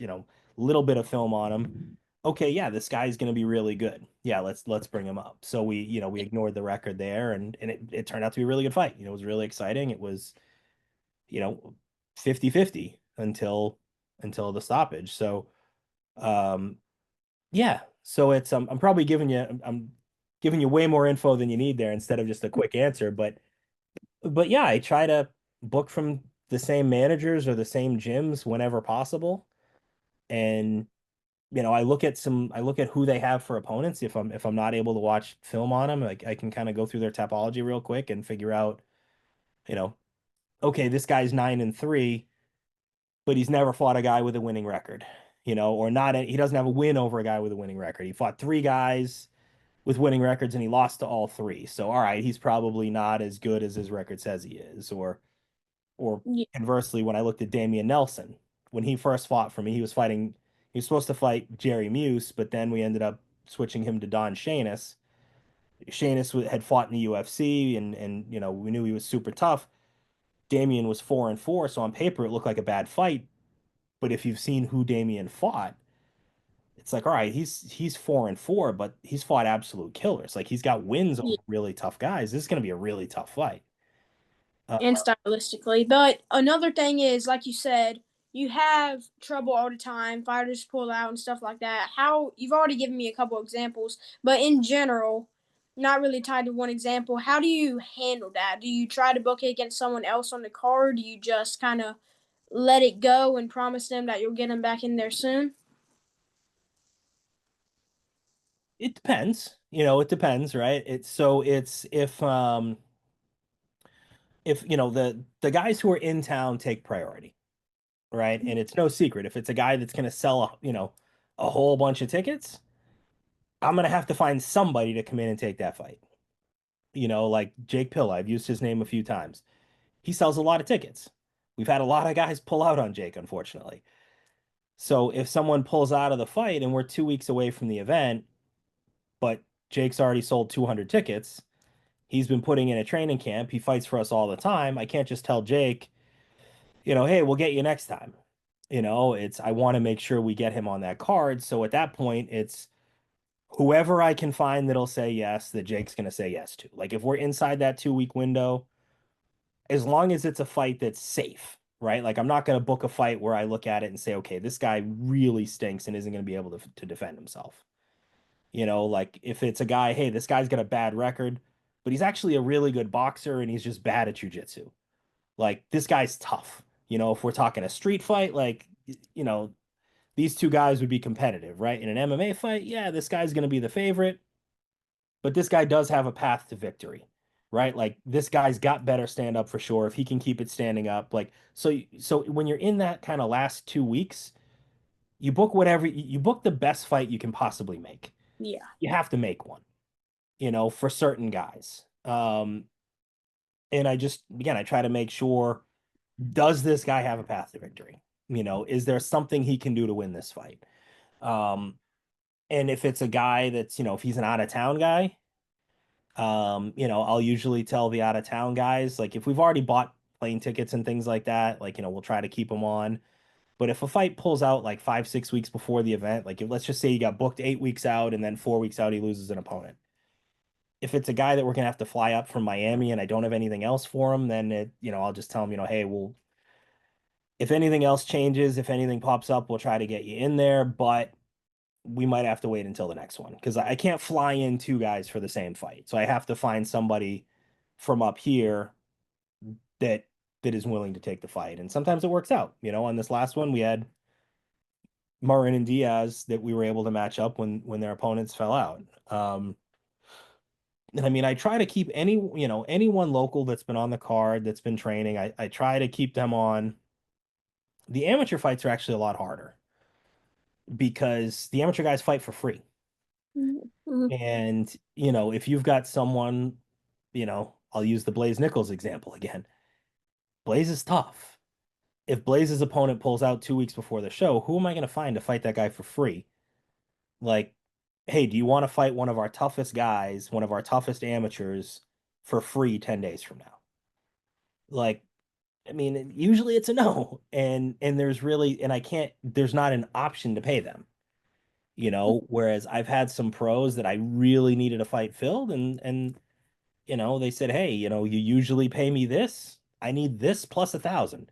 Speaker 2: little bit of film on him. Okay, yeah, this guy's gonna be really good. Yeah, let's bring him up. So we ignored the record there, and it turned out to be a really good fight. It was really exciting. It was, you know, 50-50 until the stoppage. So um yeah, so it's I'm probably I'm giving you way more info than you need there instead of just a quick answer, but yeah, I try to book from the same managers or the same gyms whenever possible. And I look at who they have for opponents. If I'm not able to watch film on them, like I can kind of go through their topology real quick and figure out, You know, okay, this guy's 9-3, but he's never fought a guy with a winning record, or not. He doesn't have a win over a guy with a winning record. He fought three guys with winning records and he lost to all three. So, all right, he's probably not as good as his record says he is. Or
Speaker 1: Yeah.
Speaker 2: conversely, when I looked at Damian Nelson, when he first fought for me, he was supposed to fight Jerry Muse, but then we ended up switching him to Don Shanis. Shanis had fought in the UFC, and we knew he was super tough. Damian was 4-4, so on paper it looked like a bad fight. But if you've seen who Damian fought, it's like, all right, he's 4-4, but he's fought absolute killers. Like he's got wins over
Speaker 1: Yeah.
Speaker 2: really tough guys. This is going to be a really tough fight.
Speaker 1: And stylistically. But another thing is, like you said, you have trouble all the time, fighters pull out and stuff like that. How you've already given me a couple examples, but in general, not really tied to one example, how do you handle that? Do you try to book it against someone else on the card? Do you just kind of let it go and promise them that you'll get them back in there soon?
Speaker 2: It depends. It depends, right? It's if the guys who are in town take priority, right? And it's no secret if it's a guy that's going to sell a whole bunch of tickets, I'm going to have to find somebody to come in and take that fight. Like Jake Pill, I've used his name a few times. He sells a lot of tickets. We've had a lot of guys pull out on Jake, unfortunately. So if someone pulls out of the fight and we're 2 weeks away from the event, but Jake's already sold 200 tickets, he's been putting in a training camp, he fights for us all the time. I can't just tell Jake, hey, we'll get you next time. I want to make sure we get him on that card. So at that point, it's whoever I can find that'll say yes, that Jake's going to say yes to. Like if we're inside that 2 week window, as long as it's a fight that's safe, right? Like I'm not going to book a fight where I look at it and say, okay, this guy really stinks and isn't going to be able to defend himself. Like if it's a guy, hey, this guy's got a bad record, but he's actually a really good boxer and he's just bad at jujitsu. Like this guy's tough. If we're talking a street fight, like, these two guys would be competitive, right? In an MMA fight, yeah, this guy's going to be the favorite, but this guy does have a path to victory, right? Like this guy's got better stand up for sure if he can keep it standing up. Like so when you're in that kind of last 2 weeks, you book the best fight you can possibly make.
Speaker 1: Yeah.
Speaker 2: You have to make one, for certain guys. And I try to make sure, does this guy have a path to victory? Is there something he can do to win this fight? Um, and if it's a guy that's, if he's an out of town guy, I'll usually tell the out of town guys, like if we've already bought plane tickets and things like that, like, we'll try to keep them on. But if a fight pulls out like 5, 6 weeks before the event, like let's just say he got booked 8 weeks out and then 4 weeks out, he loses an opponent. If it's a guy that we're gonna have to fly up from Miami and I don't have anything else for him, then I'll just tell him, hey, if anything else changes, if anything pops up, we'll try to get you in there, but we might have to wait until the next one because I can't fly in two guys for the same fight. So I have to find somebody from up here that is willing to take the fight. And sometimes it works out. On this last one, we had Marin and Diaz that we were able to match up when their opponents fell out. And I mean, I try to keep anyone local that's been on the card, that's been training, I try to keep them on. The amateur fights are actually a lot harder because the amateur guys fight for free.
Speaker 1: Mm-hmm.
Speaker 2: And, if you've got someone, I'll use the Blaze Nichols example again. Blaze is tough. If Blaze's opponent pulls out 2 weeks before the show, who am I going to find to fight that guy for free? Like, hey, do you want to fight one of our toughest guys, one of our toughest amateurs for free 10 days from now? Like, I mean, usually it's a no. And there's not an option to pay them. Whereas I've had some pros that I really needed a fight filled and they said, hey, you usually pay me this. I need this plus 1,000.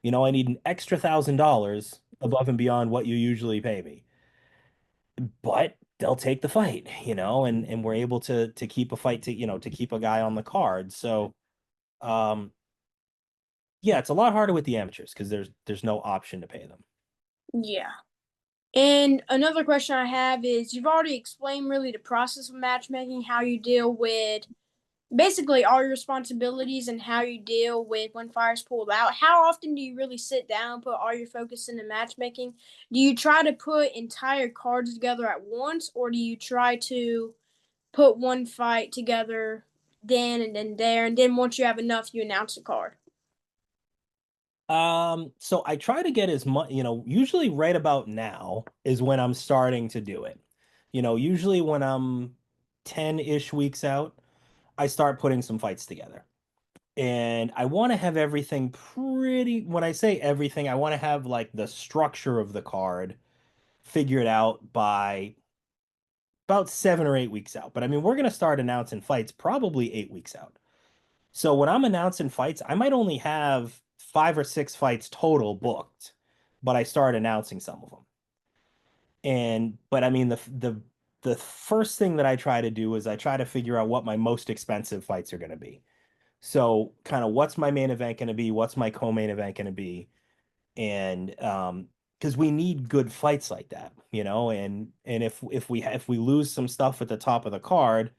Speaker 2: I need an extra $1,000 above and beyond what you usually pay me. But they'll take the fight, and we're able to keep a fight to keep a guy on the card. So um yeah, it's a lot harder with the amateurs because there's no option to pay them.
Speaker 1: Yeah. And another question I have is you've already explained really the process of matchmaking, how you deal with basically all your responsibilities and how you deal with when fire's pulled out. How often do you really sit down and put all your focus into matchmaking? Do you try to put entire cards together at once, or do you try to put one fight together then and then there, and then once you have enough, you announce the card?
Speaker 2: So I try to get as much, usually right about now is when I'm starting to do it. Usually when I'm 10-ish weeks out, I start putting some fights together. And I want to have everything when I say everything, I want to have like the structure of the card figured out by about 7 or 8 weeks out. But I mean, we're going to start announcing fights probably 8 weeks out. So when I'm announcing fights, I might only have 5 or 6 fights total booked, but I start announcing some of them. But I mean, the first thing that I try to do is I try to figure out what my most expensive fights are going to be. So kind of what's my main event going to be? What's my co-main event going to be? And because we need good fights like that, and if we lose some stuff at the top of the card,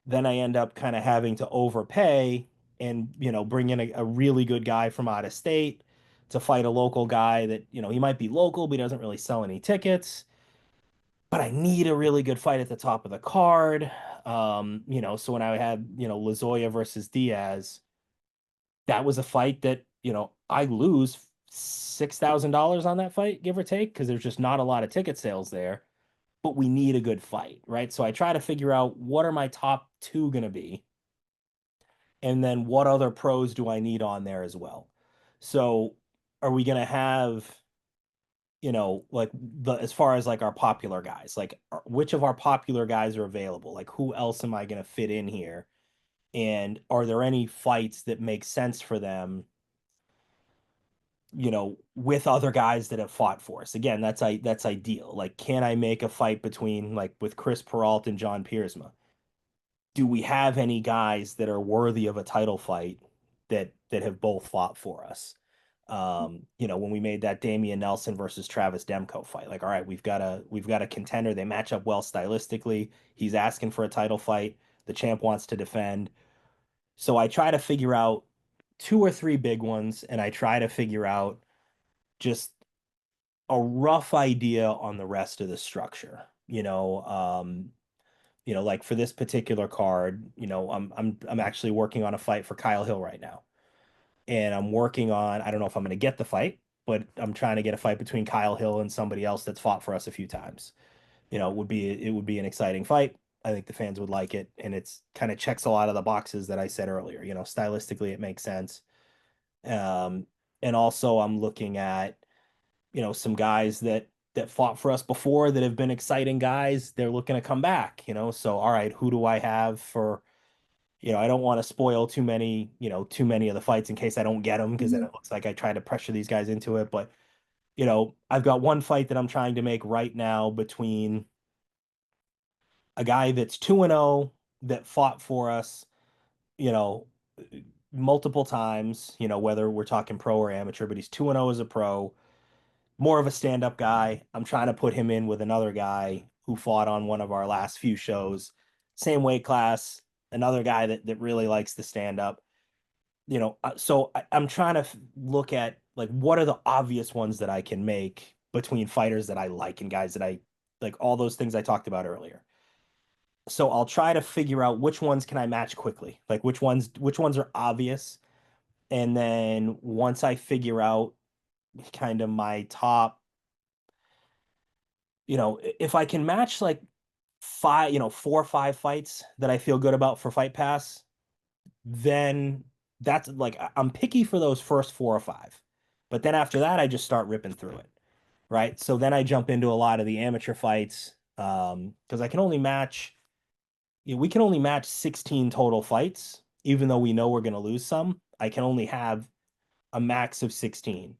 Speaker 2: then I end up kind of having to overpay and bring in a really good guy from out of state to fight a local guy that he might be local but he doesn't really sell any tickets. But I need a really good fight at the top of the card. So when I had Lazoya versus Diaz, that was a fight that I lose $6,000 on that fight, give or take, because there's just not a lot of ticket sales there. But we need a good fight, right? So I try to figure out what are my top two going to be, and then what other pros do I need on there as well. So are we going to have, like as far as like our popular guys, like which of our popular guys are available? Like who else am I going to fit in here? And are there any fights that make sense for them, with other guys that have fought for us? Again, that's ideal. Like, can I make a fight between like with Chris Peralta and John Piersma? Do we have any guys that are worthy of a title fight that have both fought for us? When we made that Damian Nelson versus Travis Demko fight, like, all right, we've got a contender. They match up well stylistically. He's asking for a title fight. The champ wants to defend. So I try to figure out 2 or 3 big ones, and I try to figure out just a rough idea on the rest of the structure. Like for this particular card, I'm actually working on a fight for Kyle Hill right now. And I'm working on, I don't know if I'm going to get the fight, but I'm trying to get a fight between Kyle Hill and somebody else that's fought for us a few times. It would be an exciting fight. I think the fans would like it, and it's kind of checks a lot of the boxes that I said earlier. Stylistically it makes sense. Um, and also I'm looking at, some guys that fought for us before that have been exciting guys. They're looking to come back, So all right, who do I have for, I don't want to spoil too many of the fights in case I don't get them, because then
Speaker 1: Mhm.
Speaker 2: it looks like I try to pressure these guys into it. But, I've got one fight that I'm trying to make right now between a guy that's 2-0 that fought for us, you know, multiple times, whether we're talking pro or amateur, but he's 2-0 as a pro, more of a stand-up guy. I'm trying to put him in with another guy who fought on one of our last few shows, same weight class, another guy that really likes to stand up. So I'm trying to look at like what are the obvious ones that I can make between fighters that I like and guys that I like, all those things I talked about earlier. So I'll try to figure out which ones can I match quickly, like which ones are obvious. And then once I figure out kind of my top, if I can match like five, 4 or 5 fights that I feel good about for Fight Pass, then that's like I'm picky for those first 4 or 5. But then after that, I just start ripping through it. Right. So then I jump into a lot of the amateur fights. Because I can only match, we can only match 16 total fights, even though we know we're going to lose some. I can only have a max of 16.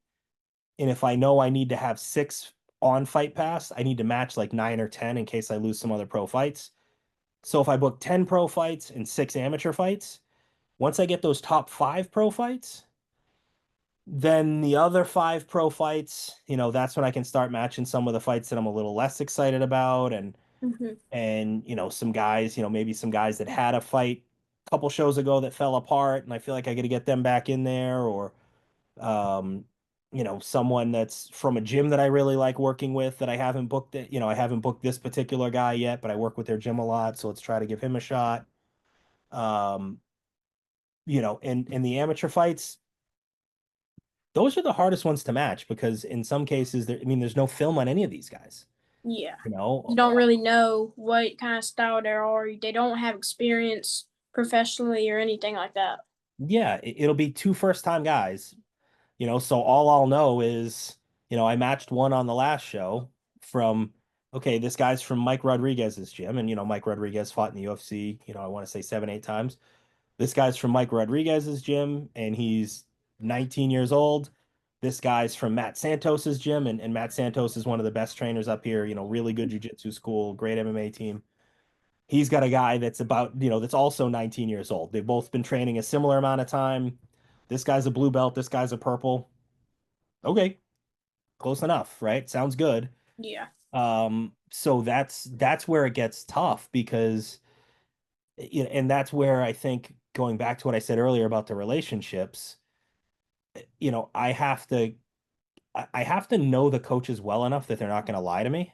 Speaker 2: And if I know I need to have 6 on Fight Pass, I need to match like 9 or 10 in case I lose some other pro fights. So if I book 10 pro fights and 6 amateur fights, once I get those top 5 pro fights, then the other 5 pro fights, that's when I can start matching some of the fights that I'm a little less excited about. And
Speaker 1: Mhm.
Speaker 2: some guys, maybe some guys that had a fight a couple shows ago that fell apart, and I feel like I got to get them back in there, or um, someone that's from a gym that I really like working with that I haven't booked it. I haven't booked this particular guy yet, but I work with their gym a lot, so let's try to give him a shot. Um, and the amateur fights, those are the hardest ones to match because in some cases, there's no film on any of these guys.
Speaker 1: Yeah.
Speaker 2: You know,
Speaker 1: You don't really know what kind of style they are. They don't have experience professionally or anything like that.
Speaker 2: yeah, it'll be two first time guys. So all I'll know is, I matched one on the last show from, okay, this guy's from Mike Rodriguez's gym, and Mike Rodriguez fought in the UFC, I want to say 7, 8 times. This guy's from Mike Rodriguez's gym, and he's 19 years old. This guy's from Matt Santos's gym, and Matt Santos is one of the best trainers up here, really good jiu-jitsu school, great MMA team. He's got a guy that's about, that's also 19 years old. They've both been training a similar amount of time. This guy's a blue belt, this guy's a purple. Okay, close enough, right? Sounds good.
Speaker 1: Yeah.
Speaker 2: So that's where it gets tough because and that's where I think going back to what I said earlier about the relationships, I have to know the coaches well enough that they're not going to lie to me.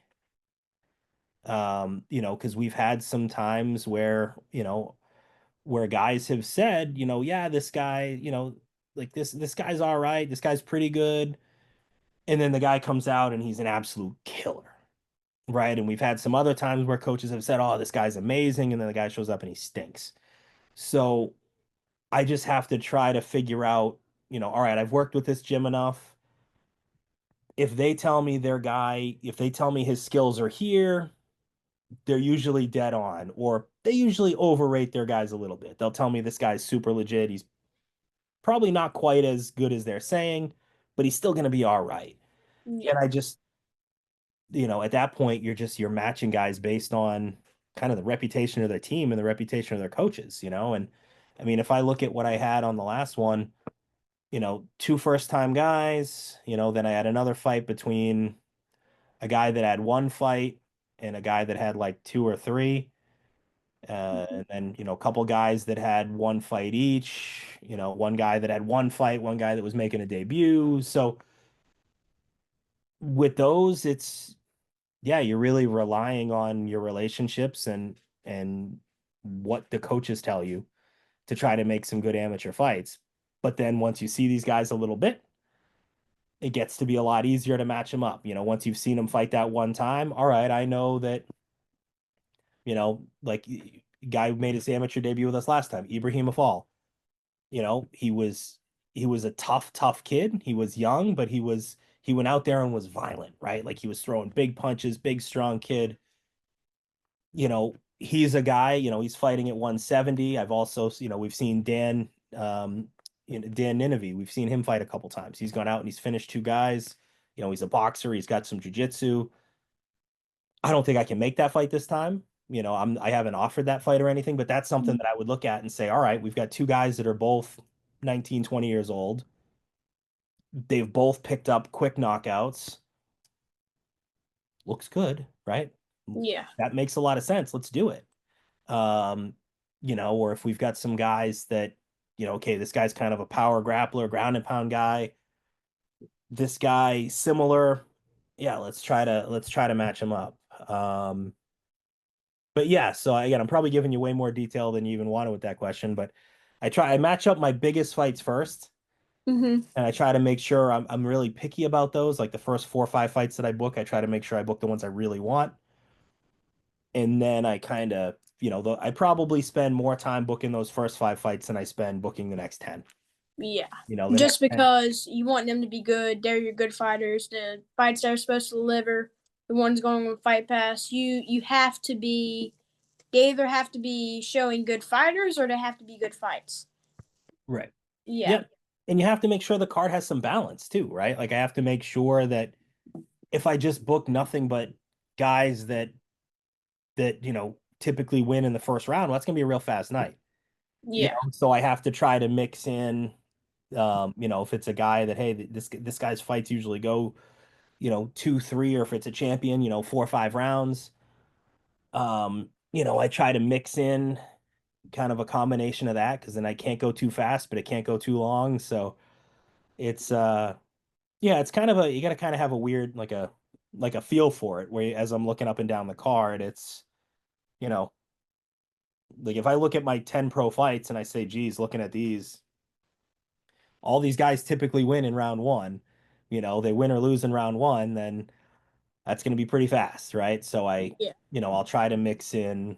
Speaker 2: Because we've had some times where guys have said, yeah, this guy, like this guy's all right, this guy's pretty good. And then the guy comes out and he's an absolute killer. Right. And we've had some other times where coaches have said, oh, this guy's amazing. And then the guy shows up and he stinks. So I just have to try to figure out, all right, I've worked with this gym enough. If they tell me if they tell me his skills are here, they're usually dead on, or they usually overrate their guys a little bit. They'll tell me this guy's super legit. He's probably not quite as good as they're saying, but he's still going to be all right.
Speaker 1: Yeah.
Speaker 2: And I just, at that point, you're matching guys based on kind of the reputation of their team and the reputation of their coaches, and I mean, if I look at what I had on the last one, two first time guys, then I had another fight between a guy that had one fight and a guy that had like two or three. And then, a couple guys that had one fight each, one guy that had one fight, one guy that was making a debut. So with those, yeah, you're really relying on your relationships and what the coaches tell you to try to make some good amateur fights. But then once you see these guys a little bit, it gets to be a lot easier to match them up. Once you've seen them fight that one time, all right, I know that, like guy who made his amateur debut with us last time, Ibrahim Afal. He was a tough kid. He was young, but he went out there and was violent, right? Like he was throwing big punches, big strong kid. He's a guy, he's fighting at 170. I've also, we've seen Dan Nineveh. We've seen him fight a couple times. He's gone out and he's finished two guys. He's a boxer. He's got some jujitsu. I don't think I can make that fight this time. I haven't offered that fight or anything, but that's something that I would look at and say, all right, we've got two guys that are both 19, 20 years old. They've both picked up quick knockouts. Looks good, right?
Speaker 1: Yeah.
Speaker 2: That makes a lot of sense. Let's do it. Or if we've got some guys that, okay, this guy's kind of a power grappler, ground and pound guy. This guy similar. Yeah, let's try to match him up. But yeah, so again, I'm probably giving you way more detail than you even wanted with that question, but I match up my biggest fights first.
Speaker 1: Mm-hmm.
Speaker 2: And I try to make sure I'm really picky about those. Like the first 4 or 5 fights that I book, I try to make sure I book the ones I really want. And then I kind of, I probably spend more time booking those first 5 fights than I spend booking the next 10.
Speaker 1: Yeah.
Speaker 2: The
Speaker 1: Just
Speaker 2: next 10.
Speaker 1: because you want them to be good, they're your good fighters. The fights they're supposed to deliver, the ones going on Fight Pass, you have to be. They either have to be showing good fighters or they have to be good fights.
Speaker 2: Right.
Speaker 1: Yeah.
Speaker 2: Yep. And you have to make sure the card has some balance too, right? Like I have to make sure that if I just book nothing but guys that typically win in the first round, well, that's gonna be a real fast night.
Speaker 1: Yeah.
Speaker 2: So I have to try to mix in, if it's a guy that, hey, this guy's fights usually go, 2, 3, or if it's a champion, 4 or 5 rounds. I try to mix in, kind of a combination of that because then I can't go too fast, but it can't go too long. So it's yeah, it's kind of a you got to kind of have a weird like a feel for it where as I'm looking up and down the card, it's you know, like if I look at my 10 pro fights and I say, geez, looking at these, all these guys typically win in round one. They win or lose in round one, then that's going to be pretty fast, right? So
Speaker 1: Yeah.
Speaker 2: I'll try to mix in,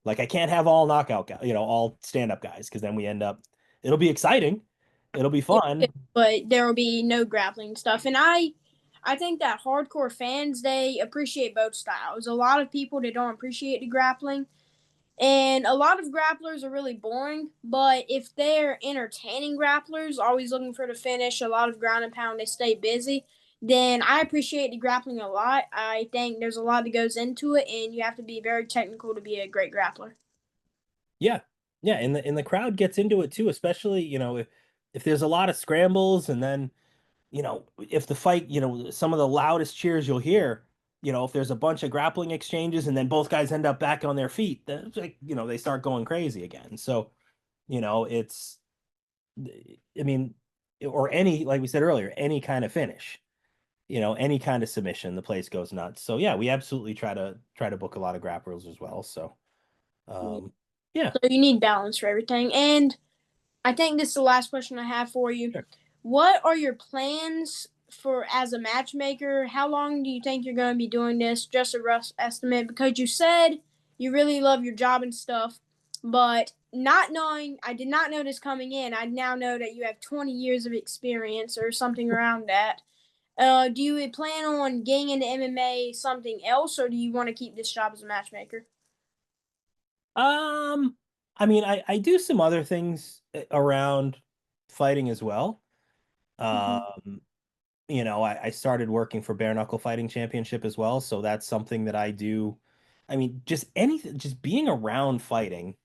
Speaker 2: like I can't have all knockout guys, all stand-up guys, because then it'll be exciting. It'll be
Speaker 1: Yeah,
Speaker 2: fun.
Speaker 1: but there will be no grappling stuff. And I think that hardcore fans they appreciate both styles. A lot of people they don't appreciate the grappling, and a lot of grapplers are really boring. But if they're entertaining grapplers, always looking for the finish, a lot of ground and pound, they stay busy. Then I appreciate the grappling a lot. I think there's a lot that goes into it, and you have to be very technical to be a great grappler.
Speaker 2: Yeah. Yeah, and the crowd gets into it too, especially, if there's a lot of scrambles and then if the fight, some of the loudest cheers you'll hear, if there's a bunch of grappling exchanges and then both guys end up back on their feet, then it's like, they start going crazy again. So, it's, I mean, or any, like we said earlier, any kind of finish, any kind of submission, the place goes nuts. So yeah, we absolutely try to book a lot of grapplers as well. So, um, yeah,
Speaker 1: So you need balance for everything. And I think this is the last question I have for you.
Speaker 2: sure.
Speaker 1: What are your plans for as a matchmaker? How long do you think you're going to be doing this? Just a rough estimate, because you said you really love your job and stuff, but not knowing, I did not know this coming in. I now know that you have 20 years of experience or something around that. Do you plan on getting into MMA something else, or do you want to keep this job as a matchmaker?
Speaker 2: Um, I mean, I do some other things around fighting as well.
Speaker 1: Mm-hmm.
Speaker 2: Um, I started working for Bare Knuckle Fighting Championship as well, so that's something that I do. I mean, just anything, just being around fighting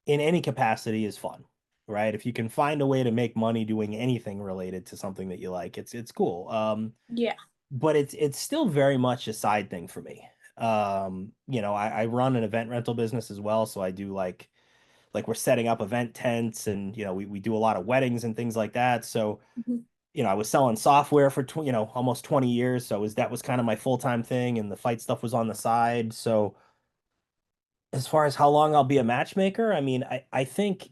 Speaker 2: in any capacity is fun, right? If you can find a way to make money doing anything related to something that you like, it's cool.
Speaker 1: Yeah.
Speaker 2: But it's still very much a side thing for me. I run an event rental business as well, so I do like we're setting up event tents and we do a lot of weddings and things like that. So
Speaker 1: Mm-hmm.
Speaker 2: I was selling software for almost 20 years, so that was kind of my full-time thing, and the fight stuff was on the side. So as far as how long I'll be a matchmaker, I mean, I think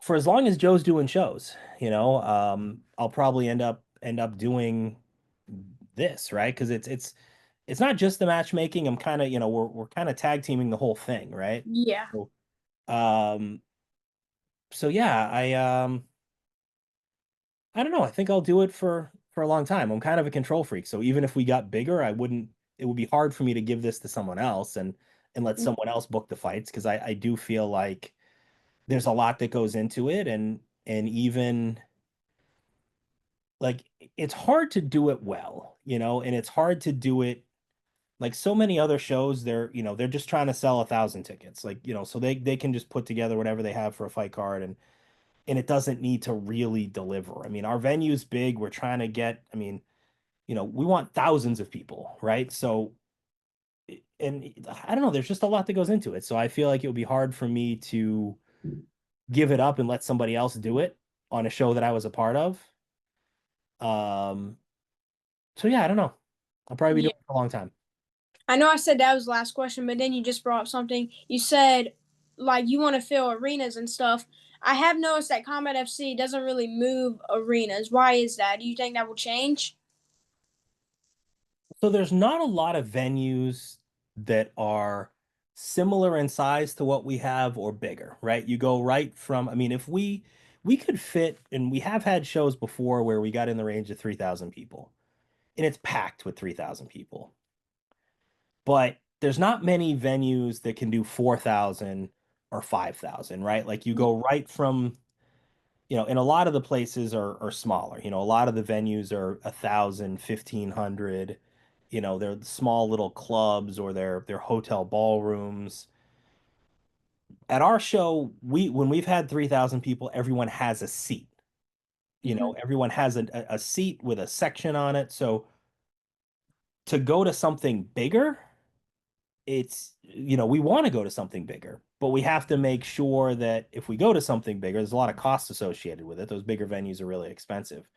Speaker 2: for as long as Joe's doing shows, I'll probably end up doing this, right? Because it's not just the matchmaking. I'm kind of, we're kind of tag teaming the whole thing, right?
Speaker 1: Yeah.
Speaker 2: So, um, so yeah, I don't know. I think I'll do it for a long time. I'm kind of a control freak, so even if we got bigger, I wouldn't. It would be hard for me to give this to someone else and let someone else book the fights because I do feel like there's a lot that goes into it and even like it's hard to do it well, and it's hard to do it like so many other shows. They're just trying to sell 1,000 tickets, like so they can just put together whatever they have for a fight card and it doesn't need to really deliver. I mean, our venue's big. We're trying to get, I mean, we want thousands of people, right? So, and I don't know, there's just a lot that goes into it. So I feel like it would be hard for me to give it up and let somebody else do it on a show that I was a part of. Um, so yeah, I don't know. I'll probably be
Speaker 1: Yeah.
Speaker 2: doing it for a long time.
Speaker 1: I know I said that was the last question, but then you just brought up something. You said like you want to fill arenas and stuff. I have noticed that Combat FC doesn't really move arenas. Why is that? Do you think that will change?
Speaker 2: So there's not a lot of venues that are similar in size to what we have or bigger, right? You go right from, I mean, if we could fit, and we have had shows before where we got in the range of 3,000 people, and it's packed with 3,000 people. But there's not many venues that can do 4,000 or 5,000, right? Like you go right from, and a lot of the places are smaller. A lot of the venues are 1,000, 1,500. They're small little clubs or they're hotel ballrooms. At our show, when we've had 3,000 people, everyone has a seat.
Speaker 1: Mm-hmm.
Speaker 2: Everyone has a seat with a section on it. So to go to something bigger it's, we want to go to something bigger, but we have to make sure that if we go to something bigger, there's a lot of costs associated with it. Those bigger venues are really expensive.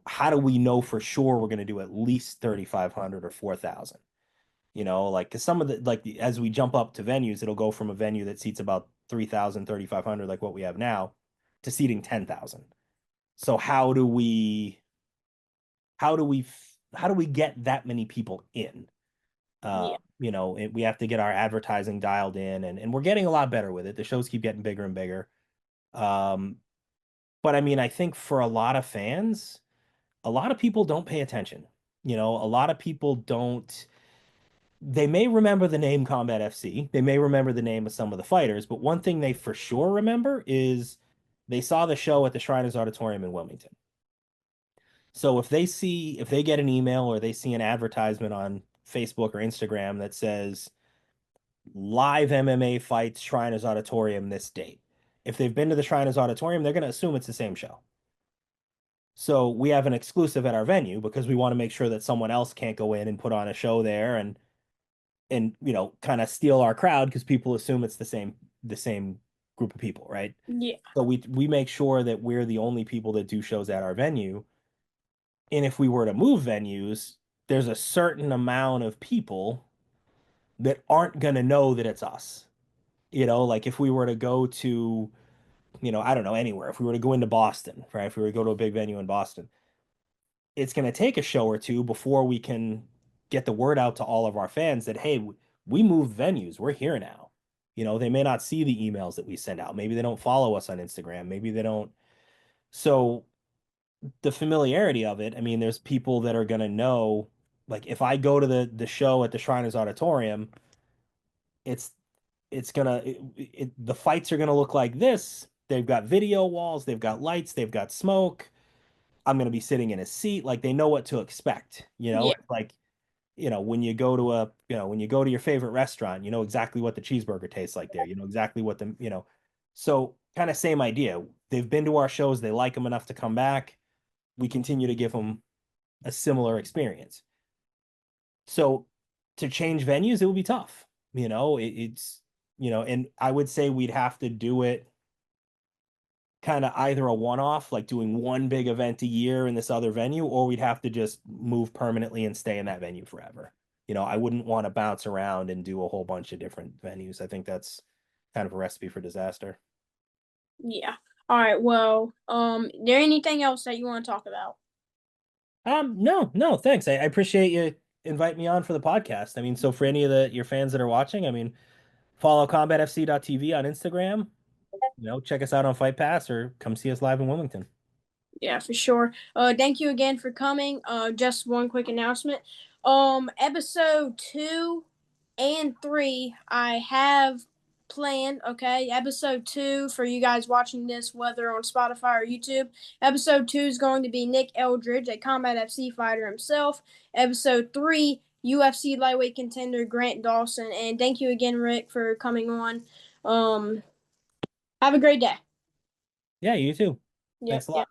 Speaker 2: How do we know for sure we're going to do at least 3,500 or 4,000? Like, because some of as we jump up to venues, it'll go from a venue that seats about 3,000, 3,500, like what we have now, to seating 10,000. So how do we get that many people in?
Speaker 1: Yeah.
Speaker 2: We have to get our advertising dialed in, and we're getting a lot better with it. The shows keep getting bigger and bigger. Um, but I mean, I think for a lot of fans, a lot of people don't pay attention. A lot of people don't. They may remember the name Combat FC. They may remember the name of some of the fighters, but one thing they for sure remember is they saw the show at the Shriners Auditorium in Wilmington. So if they get an email or they see an advertisement on Facebook or Instagram that says live MMA fights Shriners Auditorium this date, if they've been to the Shriners Auditorium, they're going to assume it's the same show. So we have an exclusive at our venue because we want to make sure that someone else can't go in and put on a show there and kind of steal our crowd because people assume it's the same group of people, right?
Speaker 1: Yeah.
Speaker 2: So we make sure that we're the only people that do shows at our venue. And if we were to move venues, there's a certain amount of people that aren't going to know that it's us. Like if we were to go to, I don't know, anywhere, if we were to go into Boston, right? If we were to go to a big venue in Boston, it's going to take a show or two before we can get the word out to all of our fans that, hey, we moved venues. We're here now. They may not see the emails that we send out. Maybe they don't follow us on Instagram. Maybe they don't. So the familiarity of it, I mean, there's people that are going to know, like if I go to the show at the Shriners Auditorium, it's the fights are gonna look like this. They've got video walls, they've got lights, they've got smoke. I'm gonna be sitting in a seat, like they know what to expect.
Speaker 1: Yeah.
Speaker 2: It's like, when you go to your favorite restaurant, you know exactly what the cheeseburger tastes like there. You know exactly what so kind of same idea. They've been to our shows, they like them enough to come back. We continue to give them a similar experience. So to change venues, it would be tough. It's and I would say we'd have to do it kind of either a one-off, like doing one big event a year in this other venue, or we'd have to just move permanently and stay in that venue forever. I wouldn't want to bounce around and do a whole bunch of different venues. I think that's kind of a recipe for disaster.
Speaker 1: Yeah. All right. Well, there anything else that you want to talk about?
Speaker 2: No, no, thanks. I appreciate you invite me on for the podcast. I mean, so for any of your fans that are watching, I mean, follow combatfc.tv on Instagram. Check us out on Fight Pass or come see us live in Wilmington.
Speaker 1: Yeah, for sure. Thank you again for coming. Just one quick announcement. Episode 2 and 3, I have planned. Okay, episode 2 for you guys watching this, whether on Spotify or YouTube. Episode 2 is going to be Nick Eldridge, a Combat FC fighter himself. Episode 3, UFC lightweight contender Grant Dawson. And thank you again, Rick, for coming on. Have a great day.
Speaker 2: Yeah, you too.
Speaker 1: Yep.
Speaker 2: Thanks a lot.